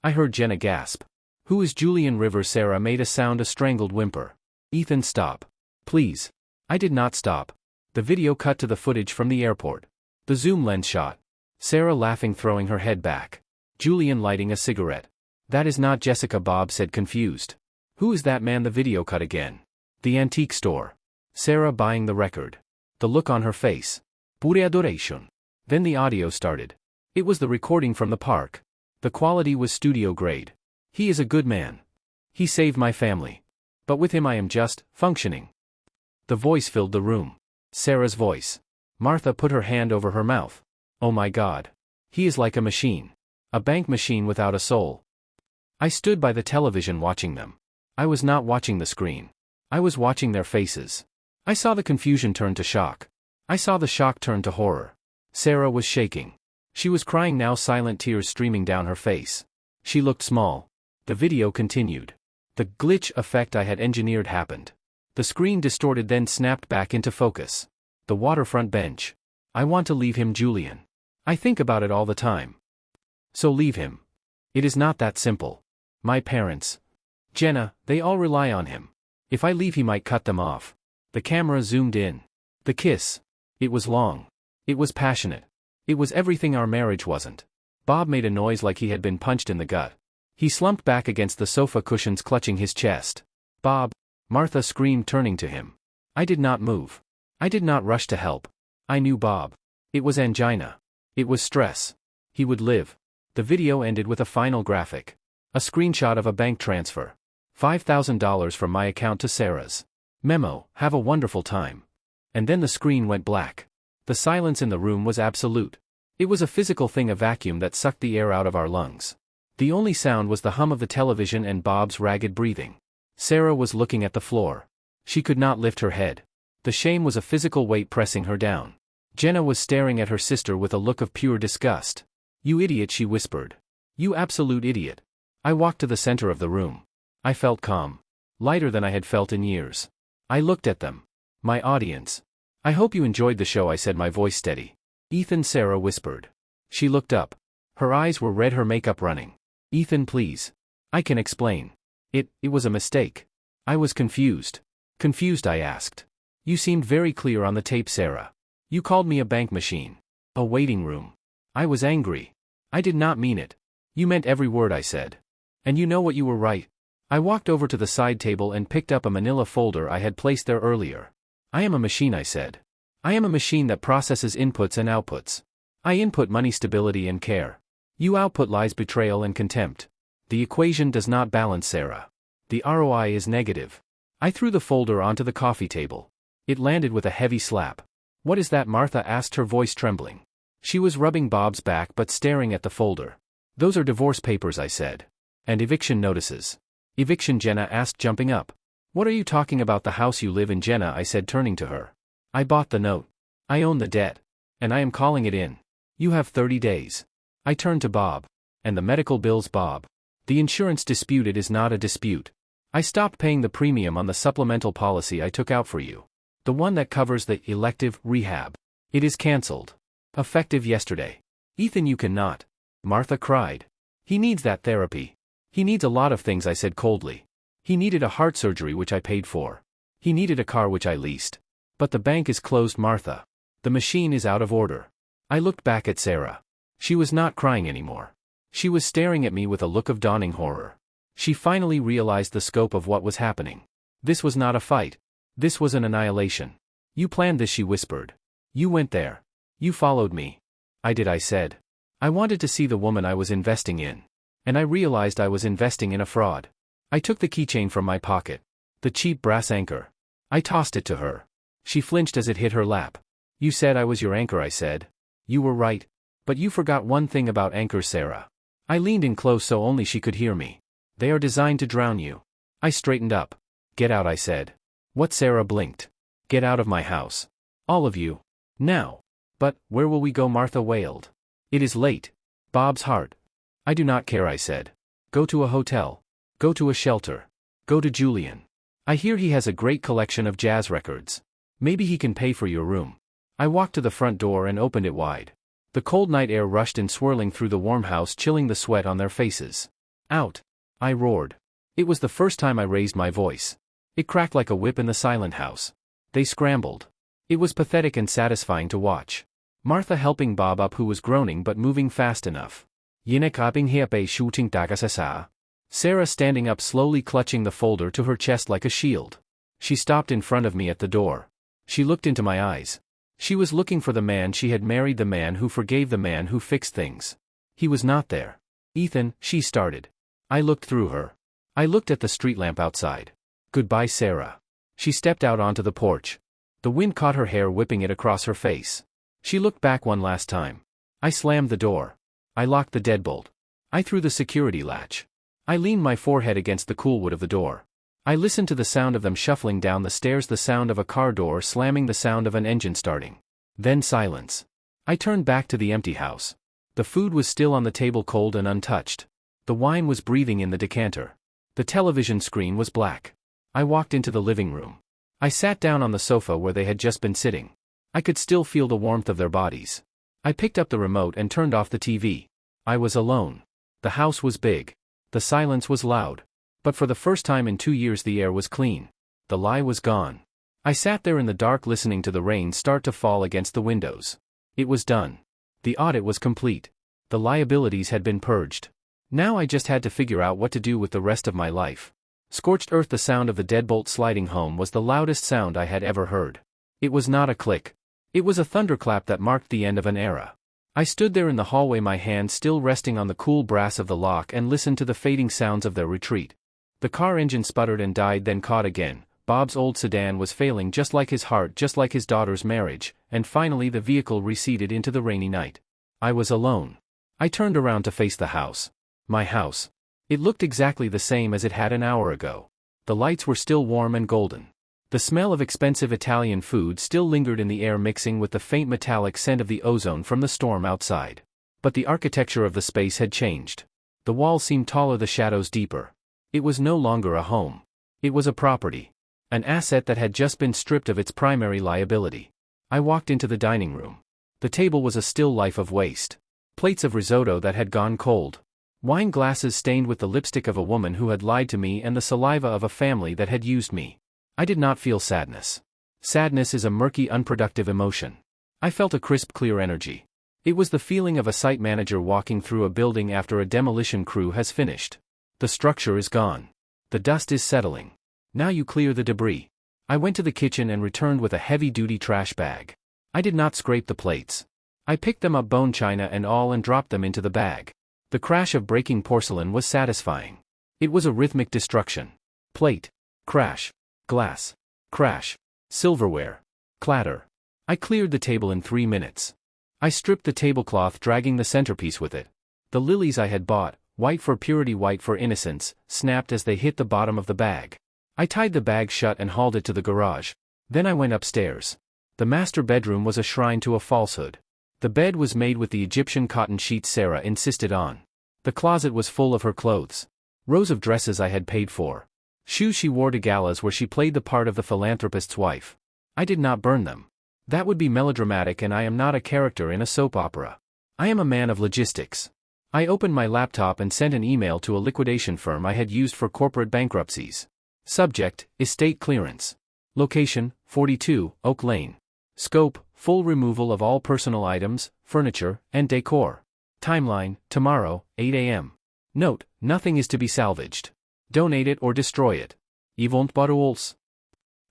I heard Jenna gasp. Who is Julian Rivers? Sarah made a sound, a strangled whimper. Ethan, stop. Please. I did not stop. The video cut to the footage from the airport. The zoom lens shot. Sarah laughing, throwing her head back. Julian lighting a cigarette. That is not Jessica, Bob said, confused. Who is that man? The video cut again. The antique store. Sarah buying the record. The look on her face. Pure adoration. Then the audio started. It was the recording from the park. The quality was studio grade. He is a good man. He saved my family. But with him I am just functioning. The voice filled the room. Sarah's voice. Martha put her hand over her mouth. Oh my God. He is like a machine. A bank machine without a soul. I stood by the television watching them. I was not watching the screen. I was watching their faces. I saw the confusion turn to shock. I saw the shock turn to horror. Sarah was shaking. She was crying now, silent tears streaming down her face. She looked small. The video continued. The glitch effect I had engineered happened. The screen distorted, then snapped back into focus. The waterfront bench. I want to leave him, Julian. I think about it all the time. So leave him. It is not that simple. My parents. Jenna, they all rely on him. If I leave he might cut them off. The camera zoomed in. The kiss. It was long. It was passionate. It was everything our marriage wasn't. Bob made a noise like he had been punched in the gut. He slumped back against the sofa cushions, clutching his chest. Bob, Martha screamed, turning to him. I did not move. I did not rush to help. I knew Bob. It was angina. It was stress. He would live. The video ended with a final graphic. A screenshot of a bank transfer. $5,000 from my account to Sarah's. Memo, have a wonderful time. And then the screen went black. The silence in the room was absolute. It was a physical thing, a vacuum that sucked the air out of our lungs. The only sound was the hum of the television and Bob's ragged breathing. Sarah was looking at the floor. She could not lift her head. The shame was a physical weight pressing her down. Jenna was staring at her sister with a look of pure disgust. "You idiot," she whispered. "You absolute idiot." I walked to the center of the room. I felt calm. Lighter than I had felt in years. I looked at them. My audience. "I hope you enjoyed the show," I said, my voice steady. "Ethan," Sarah whispered. She looked up. Her eyes were red, her makeup running. "Ethan, please. I can explain. It was a mistake." I was confused. "Confused?" I asked. "You seemed very clear on the tape, Sarah. You called me a bank machine. A waiting room." I was angry. "I did not mean it." "You meant every word I said. And you know what, you were right." I walked over to the side table and picked up a manila folder I had placed there earlier. "I am a machine," I said. "I am a machine that processes inputs and outputs. I input money, stability and care. You output lies, betrayal and contempt. The equation does not balance, Sarah. The ROI is negative." I threw the folder onto the coffee table. It landed with a heavy slap. "What is that?" Martha asked, her voice trembling. She was rubbing Bob's back but staring at the folder. "Those are divorce papers," I said. "And eviction notices." "Eviction?" Jenna asked, jumping up. "What are you talking about?" "The house you live in, Jenna," I said, turning to her. "I bought the note. I own the debt. And I am calling it in. You have 30 days. I turned to Bob. "And the medical bills, Bob?" "The insurance dispute, it is not a dispute. I stopped paying the premium on the supplemental policy I took out for you. The one that covers the elective rehab. It is cancelled. Effective yesterday." "Ethan, you cannot." Martha cried. "He needs that therapy. He needs a lot of things," I said coldly. "He needed a heart surgery, which I paid for. He needed a car, which I leased. But the bank is closed, Martha. The machine is out of order." I looked back at Sarah. She was not crying anymore. She was staring at me with a look of dawning horror. She finally realized the scope of what was happening. This was not a fight. This was an annihilation. "You planned this," she whispered. "You went there. You followed me." "I did," I said. "I wanted to see the woman I was investing in. And I realized I was investing in a fraud." I took the keychain from my pocket. The cheap brass anchor. I tossed it to her. She flinched as it hit her lap. "You said I was your anchor," I said. "You were right. But you forgot one thing about anchors, Sarah." I leaned in close so only she could hear me. "They are designed to drown you." I straightened up. "Get out," I said. "What?" Sarah blinked. "Get out of my house. All of you. Now." "But, where will we go?" Martha wailed. "It is late." Bob's heart. "I do not care," I said. "Go to a hotel. Go to a shelter. Go to Julian. I hear he has a great collection of jazz records. Maybe he can pay for your room." I walked to the front door and opened it wide. The cold night air rushed in, swirling through the warm house, chilling the sweat on their faces. "Out!" I roared. It was the first time I raised my voice. It cracked like a whip in the silent house. They scrambled. It was pathetic and satisfying to watch. Martha helping Bob up, who was groaning but moving fast enough. "Yinekaping hepe shooting takasasa." Sarah standing up, slowly clutching the folder to her chest like a shield. She stopped in front of me at the door. She looked into my eyes. She was looking for the man she had married, the man who forgave, the man who fixed things. He was not there. "Ethan," she started. I looked through her. I looked at the street lamp outside. "Goodbye, Sarah." She stepped out onto the porch. The wind caught her hair, whipping it across her face. She looked back one last time. I slammed the door. I locked the deadbolt. I threw the security latch. I leaned my forehead against the cool wood of the door. I listened to the sound of them shuffling down the stairs, the sound of a car door slamming, the sound of an engine starting. Then silence. I turned back to the empty house. The food was still on the table, cold and untouched. The wine was breathing in the decanter. The television screen was black. I walked into the living room. I sat down on the sofa where they had just been sitting. I could still feel the warmth of their bodies. I picked up the remote and turned off the TV. I was alone. The house was big. The silence was loud. But for the first time in 2 years, the air was clean. The lie was gone. I sat there in the dark, listening to the rain start to fall against the windows. It was done. The audit was complete. The liabilities had been purged. Now I just had to figure out what to do with the rest of my life. Scorched earth. The sound of the deadbolt sliding home was the loudest sound I had ever heard. It was not a click. It was a thunderclap that marked the end of an era. I stood there in the hallway, my hand still resting on the cool brass of the lock, and listened to the fading sounds of their retreat. The car engine sputtered and died, then caught again. Bob's old sedan was failing, just like his heart, just like his daughter's marriage, and finally the vehicle receded into the rainy night. I was alone. I turned around to face the house. My house. It looked exactly the same as it had an hour ago. The lights were still warm and golden. The smell of expensive Italian food still lingered in the air, mixing with the faint metallic scent of the ozone from the storm outside. But the architecture of the space had changed. The walls seemed taller, the shadows deeper. It was no longer a home. It was a property. An asset that had just been stripped of its primary liability. I walked into the dining room. The table was a still life of waste. Plates of risotto that had gone cold. Wine glasses stained with the lipstick of a woman who had lied to me and the saliva of a family that had used me. I did not feel sadness. Sadness is a murky, unproductive emotion. I felt a crisp, clear energy. It was the feeling of a site manager walking through a building after a demolition crew has finished. The structure is gone. The dust is settling. Now you clear the debris. I went to the kitchen and returned with a heavy-duty trash bag. I did not scrape the plates. I picked them up, bone china and all, and dropped them into the bag. The crash of breaking porcelain was satisfying. It was a rhythmic destruction. Plate. Crash. Glass. Crash. Silverware. Clatter. I cleared the table in 3 minutes. I stripped the tablecloth, dragging the centerpiece with it. The lilies I had bought, white for purity, white for innocence, snapped as they hit the bottom of the bag. I tied the bag shut and hauled it to the garage. Then I went upstairs. The master bedroom was a shrine to a falsehood. The bed was made with the Egyptian cotton sheets Sarah insisted on. The closet was full of her clothes. Rows of dresses I had paid for. Shoes she wore to galas where she played the part of the philanthropist's wife. I did not burn them. That would be melodramatic, and I am not a character in a soap opera. I am a man of logistics. I opened my laptop and sent an email to a liquidation firm I had used for corporate bankruptcies. Subject: estate clearance. Location: 42, Oak Lane. Scope: full removal of all personal items, furniture, and decor. Timeline: tomorrow, 8 a.m. Note: nothing is to be salvaged. Donate it or destroy it. Yvonne Baruels.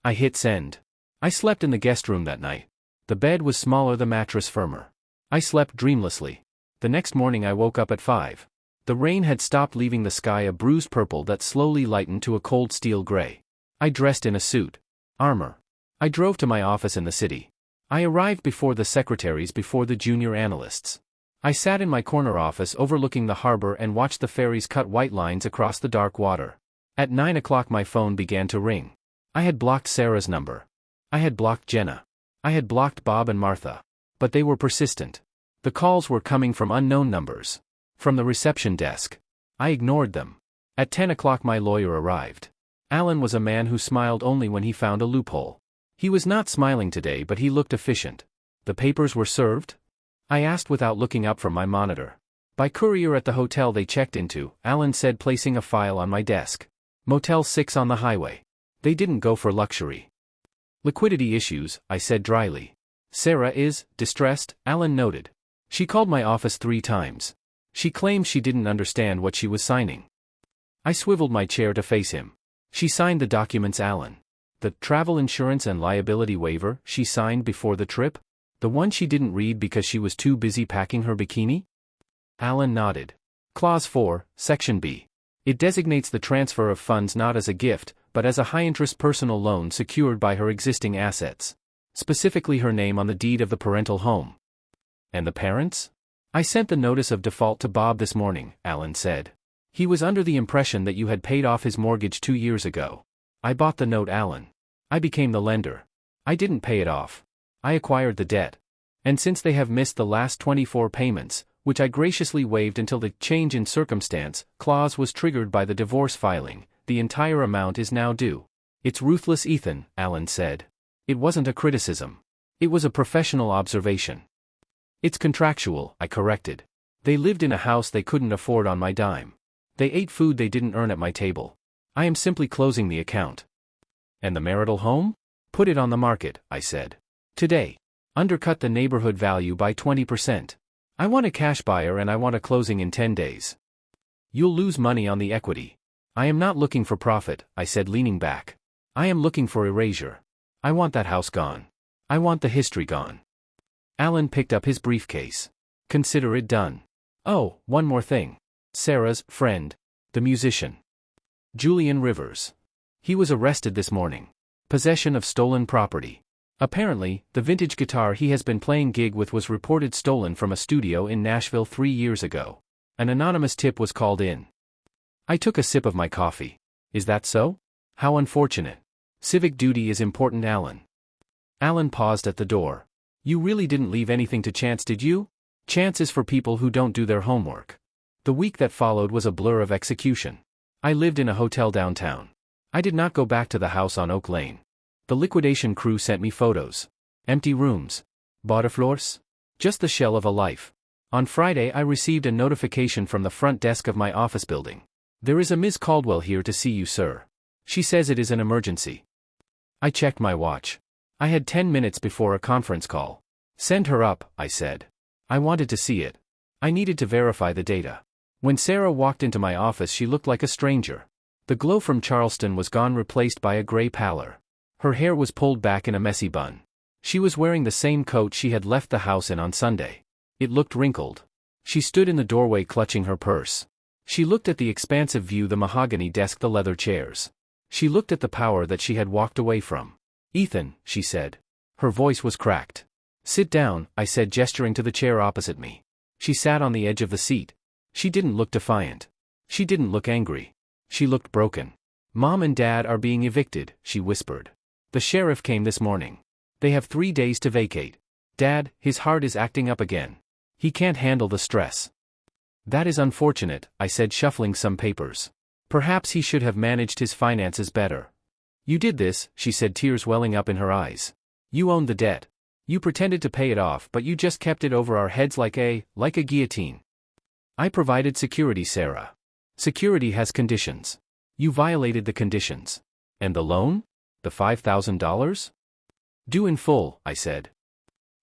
I hit send. I slept in the guest room that night. The bed was smaller, the mattress firmer. I slept dreamlessly. The next morning I woke up at 5. The rain had stopped, leaving the sky a bruised purple that slowly lightened to a cold steel gray. I dressed in a suit. Armor. I drove to my office in the city. I arrived before the secretaries, before the junior analysts. I sat in my corner office overlooking the harbor and watched the ferries cut white lines across the dark water. At 9 o'clock my phone began to ring. I had blocked Sarah's number. I had blocked Jenna. I had blocked Bob and Martha. But they were persistent. The calls were coming from unknown numbers. From the reception desk. I ignored them. At 10 o'clock my lawyer arrived. Alan was a man who smiled only when he found a loophole. He was not smiling today, but he looked efficient. The papers were served? I asked without looking up from my monitor. By courier at the hotel they checked into, Alan said, placing a file on my desk. Motel 6 on the highway. They didn't go for luxury. Liquidity issues, I said dryly. Sarah is distressed, Alan noted. She called my office 3 times. She claimed she didn't understand what she was signing. I swiveled my chair to face him. She signed the documents, Alan. The travel insurance and liability waiver she signed before the trip? The one she didn't read because she was too busy packing her bikini? Alan nodded. Clause 4, Section B. It designates the transfer of funds not as a gift, but as a high-interest personal loan secured by her existing assets. Specifically her name on the deed of the parental home. And the parents? I sent the notice of default to Bob this morning, Alan said. He was under the impression that you had paid off his mortgage 2 years ago. I bought the note, Alan. I became the lender. I didn't pay it off. I acquired the debt. And since they have missed the last 24 payments, which I graciously waived until the change in circumstance clause was triggered by the divorce filing, the entire amount is now due. It's ruthless, Ethan, Alan said. It wasn't a criticism. It was a professional observation. It's contractual, I corrected. They lived in a house they couldn't afford on my dime. They ate food they didn't earn at my table. I am simply closing the account. And the marital home? Put it on the market, I said. Today. Undercut the neighborhood value by 20%. I want a cash buyer and I want a closing in 10 days. You'll lose money on the equity. I am not looking for profit, I said, leaning back. I am looking for erasure. I want that house gone. I want the history gone. Alan picked up his briefcase. Consider it done. Oh, one more thing. Sarah's friend. The musician. Julian Rivers. He was arrested this morning. Possession of stolen property. Apparently, the vintage guitar he has been playing gig with was reported stolen from a studio in Nashville 3 years ago. An anonymous tip was called in. I took a sip of my coffee. Is that so? How unfortunate. Civic duty is important, Alan. Alan paused at the door. You really didn't leave anything to chance, did you? Chance is for people who don't do their homework. The week that followed was a blur of execution. I lived in a hotel downtown. I did not go back to the house on Oak Lane. The liquidation crew sent me photos. Empty rooms. Floors? Just the shell of a life. On Friday I received a notification from the front desk of my office building. There is a Ms. Caldwell here to see you, sir. She says it is an emergency. I checked my watch. I had 10 minutes before a conference call. Send her up, I said. I wanted to see it. I needed to verify the data. When Sarah walked into my office she looked like a stranger. The glow from Charleston was gone, replaced by a gray pallor. Her hair was pulled back in a messy bun. She was wearing the same coat she had left the house in on Sunday. It looked wrinkled. She stood in the doorway clutching her purse. She looked at the expansive view, the mahogany desk, the leather chairs. She looked at the power that she had walked away from. Ethan, she said. Her voice was cracked. Sit down, I said, gesturing to the chair opposite me. She sat on the edge of the seat. She didn't look defiant. She didn't look angry. She looked broken. Mom and Dad are being evicted, she whispered. The sheriff came this morning. They have 3 days to vacate. Dad, his heart is acting up again. He can't handle the stress. That is unfortunate, I said, shuffling some papers. Perhaps he should have managed his finances better. You did this, she said, tears welling up in her eyes. You owned the debt. You pretended to pay it off, but you just kept it over our heads like a guillotine. I provided security, Sarah. Security has conditions. You violated the conditions. And the loan? The $5,000? Due in full, I said.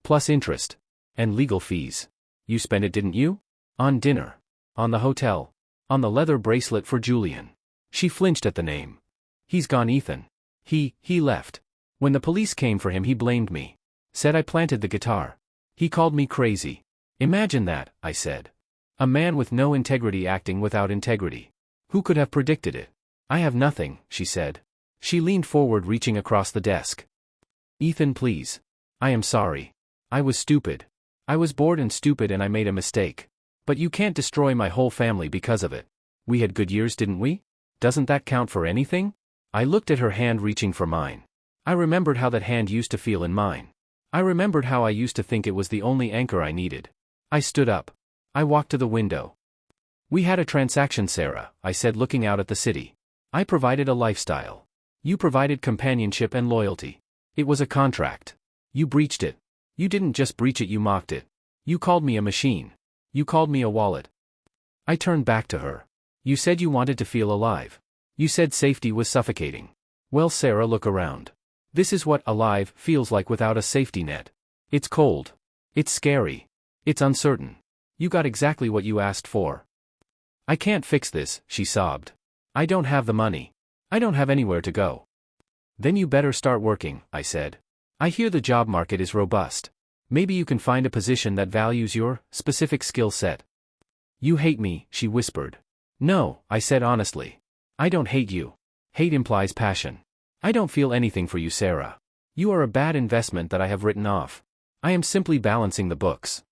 Plus interest. And legal fees. You spent it, didn't you? On dinner. On the hotel. On the leather bracelet for Julian. She flinched at the name. He's gone, Ethan. He left. When the police came for him he blamed me. Said I planted the guitar. He called me crazy. Imagine that, I said. A man with no integrity acting without integrity. Who could have predicted it? I have nothing, she said. She leaned forward, reaching across the desk. Ethan, please. I am sorry. I was stupid. I was bored and stupid and I made a mistake. But you can't destroy my whole family because of it. We had good years, didn't we? Doesn't that count for anything? I looked at her hand reaching for mine. I remembered how that hand used to feel in mine. I remembered how I used to think it was the only anchor I needed. I stood up. I walked to the window. We had a transaction, Sarah, I said, looking out at the city. I provided a lifestyle. You provided companionship and loyalty. It was a contract. You breached it. You didn't just breach it, you mocked it. You called me a machine. You called me a wallet. I turned back to her. You said you wanted to feel alive. You said safety was suffocating. Well, Sarah, look around. This is what alive feels like without a safety net. It's cold. It's scary. It's uncertain. You got exactly what you asked for. I can't fix this, she sobbed. I don't have the money. I don't have anywhere to go. Then you better start working, I said. I hear the job market is robust. Maybe you can find a position that values your specific skill set. You hate me, she whispered. No, I said honestly. I don't hate you. Hate implies passion. I don't feel anything for you, Sarah. You are a bad investment that I have written off. I am simply balancing the books.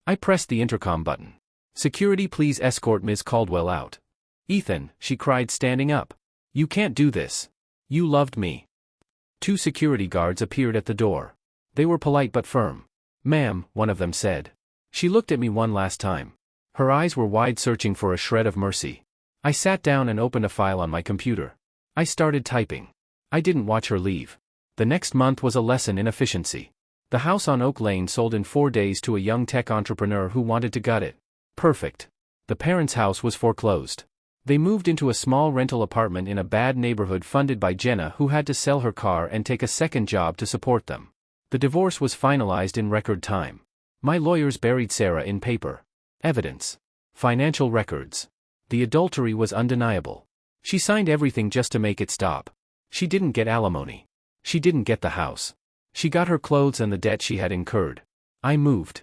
I pressed the intercom button. Security, please escort Ms. Caldwell out. Ethan, she cried, standing up. You can't do this. You loved me. 2 security guards appeared at the door. They were polite but firm. Ma'am, one of them said. She looked at me one last time. Her eyes were wide, searching for a shred of mercy. I sat down and opened a file on my computer. I started typing. I didn't watch her leave. The next month was a lesson in efficiency. The house on Oak Lane sold in 4 days to a young tech entrepreneur who wanted to gut it. Perfect. The parents' house was foreclosed. They moved into a small rental apartment in a bad neighborhood funded by Jenna, who had to sell her car and take a second job to support them. The divorce was finalized in record time. My lawyers buried Sarah in paper. Evidence. Financial records. The adultery was undeniable. She signed everything just to make it stop. She didn't get alimony. She didn't get the house. She got her clothes and the debt she had incurred. I moved.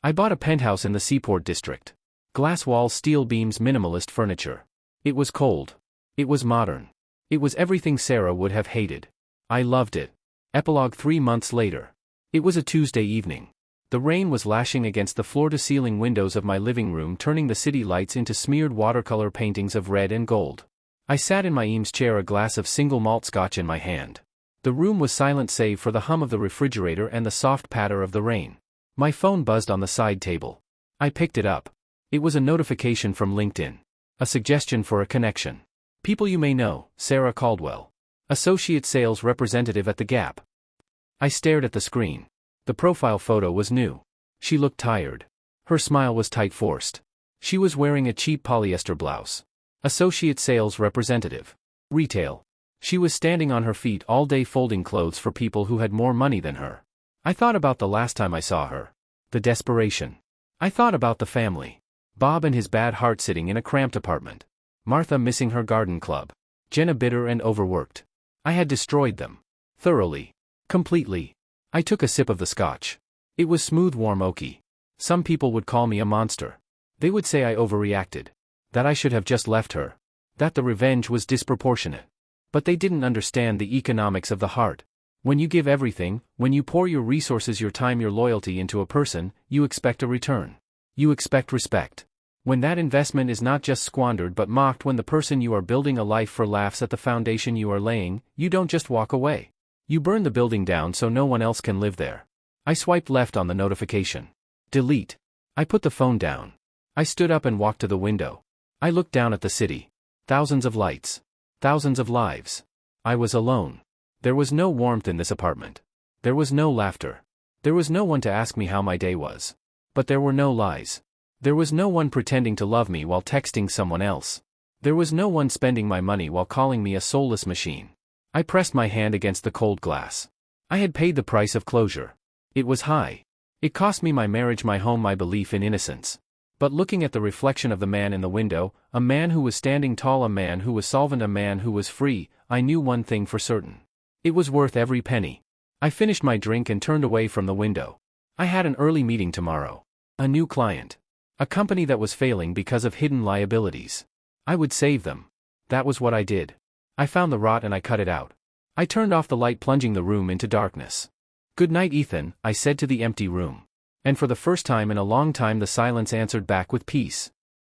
I bought a penthouse in the Seaport District. Glass walls, steel beams, minimalist furniture. It was cold. It was modern. It was everything Sarah would have hated. I loved it. Epilogue 3 months later. It was a Tuesday evening. The rain was lashing against the floor-to-ceiling windows of my living room, turning the city lights into smeared watercolor paintings of red and gold. I sat in my Eames chair, a glass of single malt scotch in my hand. The room was silent save for the hum of the refrigerator and the soft patter of the rain. My phone buzzed on the side table. I picked it up. It was a notification from LinkedIn. A suggestion for a connection. People you may know, Sarah Caldwell. Associate Sales Representative at The Gap. I stared at the screen. The profile photo was new. She looked tired. Her smile was tight-forced. She was wearing a cheap polyester blouse. Associate Sales Representative. Retail. She was standing on her feet all day folding clothes for people who had more money than her. I thought about the last time I saw her. The desperation. I thought about the family. Bob and his bad heart sitting in a cramped apartment. Martha missing her garden club. Jenna bitter and overworked. I had destroyed them. Thoroughly. Completely. I took a sip of the scotch. It was smooth, warm, oaky. Some people would call me a monster. They would say I overreacted. That I should have just left her. That the revenge was disproportionate. But they didn't understand the economics of the heart. When you give everything, when you pour your resources, your time, your loyalty into a person, you expect a return. You expect respect. When that investment is not just squandered but mocked, when the person you are building a life for laughs at the foundation you are laying, you don't just walk away. You burn the building down so no one else can live there. I swiped left on the notification. Delete. I put the phone down. I stood up and walked to the window. I looked down at the city. Thousands of lights. Thousands of lives. I was alone. There was no warmth in this apartment. There was no laughter. There was no one to ask me how my day was. But there were no lies. There was no one pretending to love me while texting someone else. There was no one spending my money while calling me a soulless machine. I pressed my hand against the cold glass. I had paid the price of closure. It was high. It cost me my marriage, my home, my belief in innocence. But looking at the reflection of the man in the window, a man who was standing tall, a man who was solvent, a man who was free, I knew one thing for certain. It was worth every penny. I finished my drink and turned away from the window. I had an early meeting tomorrow. A new client. A company that was failing because of hidden liabilities. I would save them. That was what I did. I found the rot and I cut it out. I turned off the light, plunging the room into darkness. "Good night, Ethan," I said to the empty room. And for the first time in a long time the silence answered back with peace.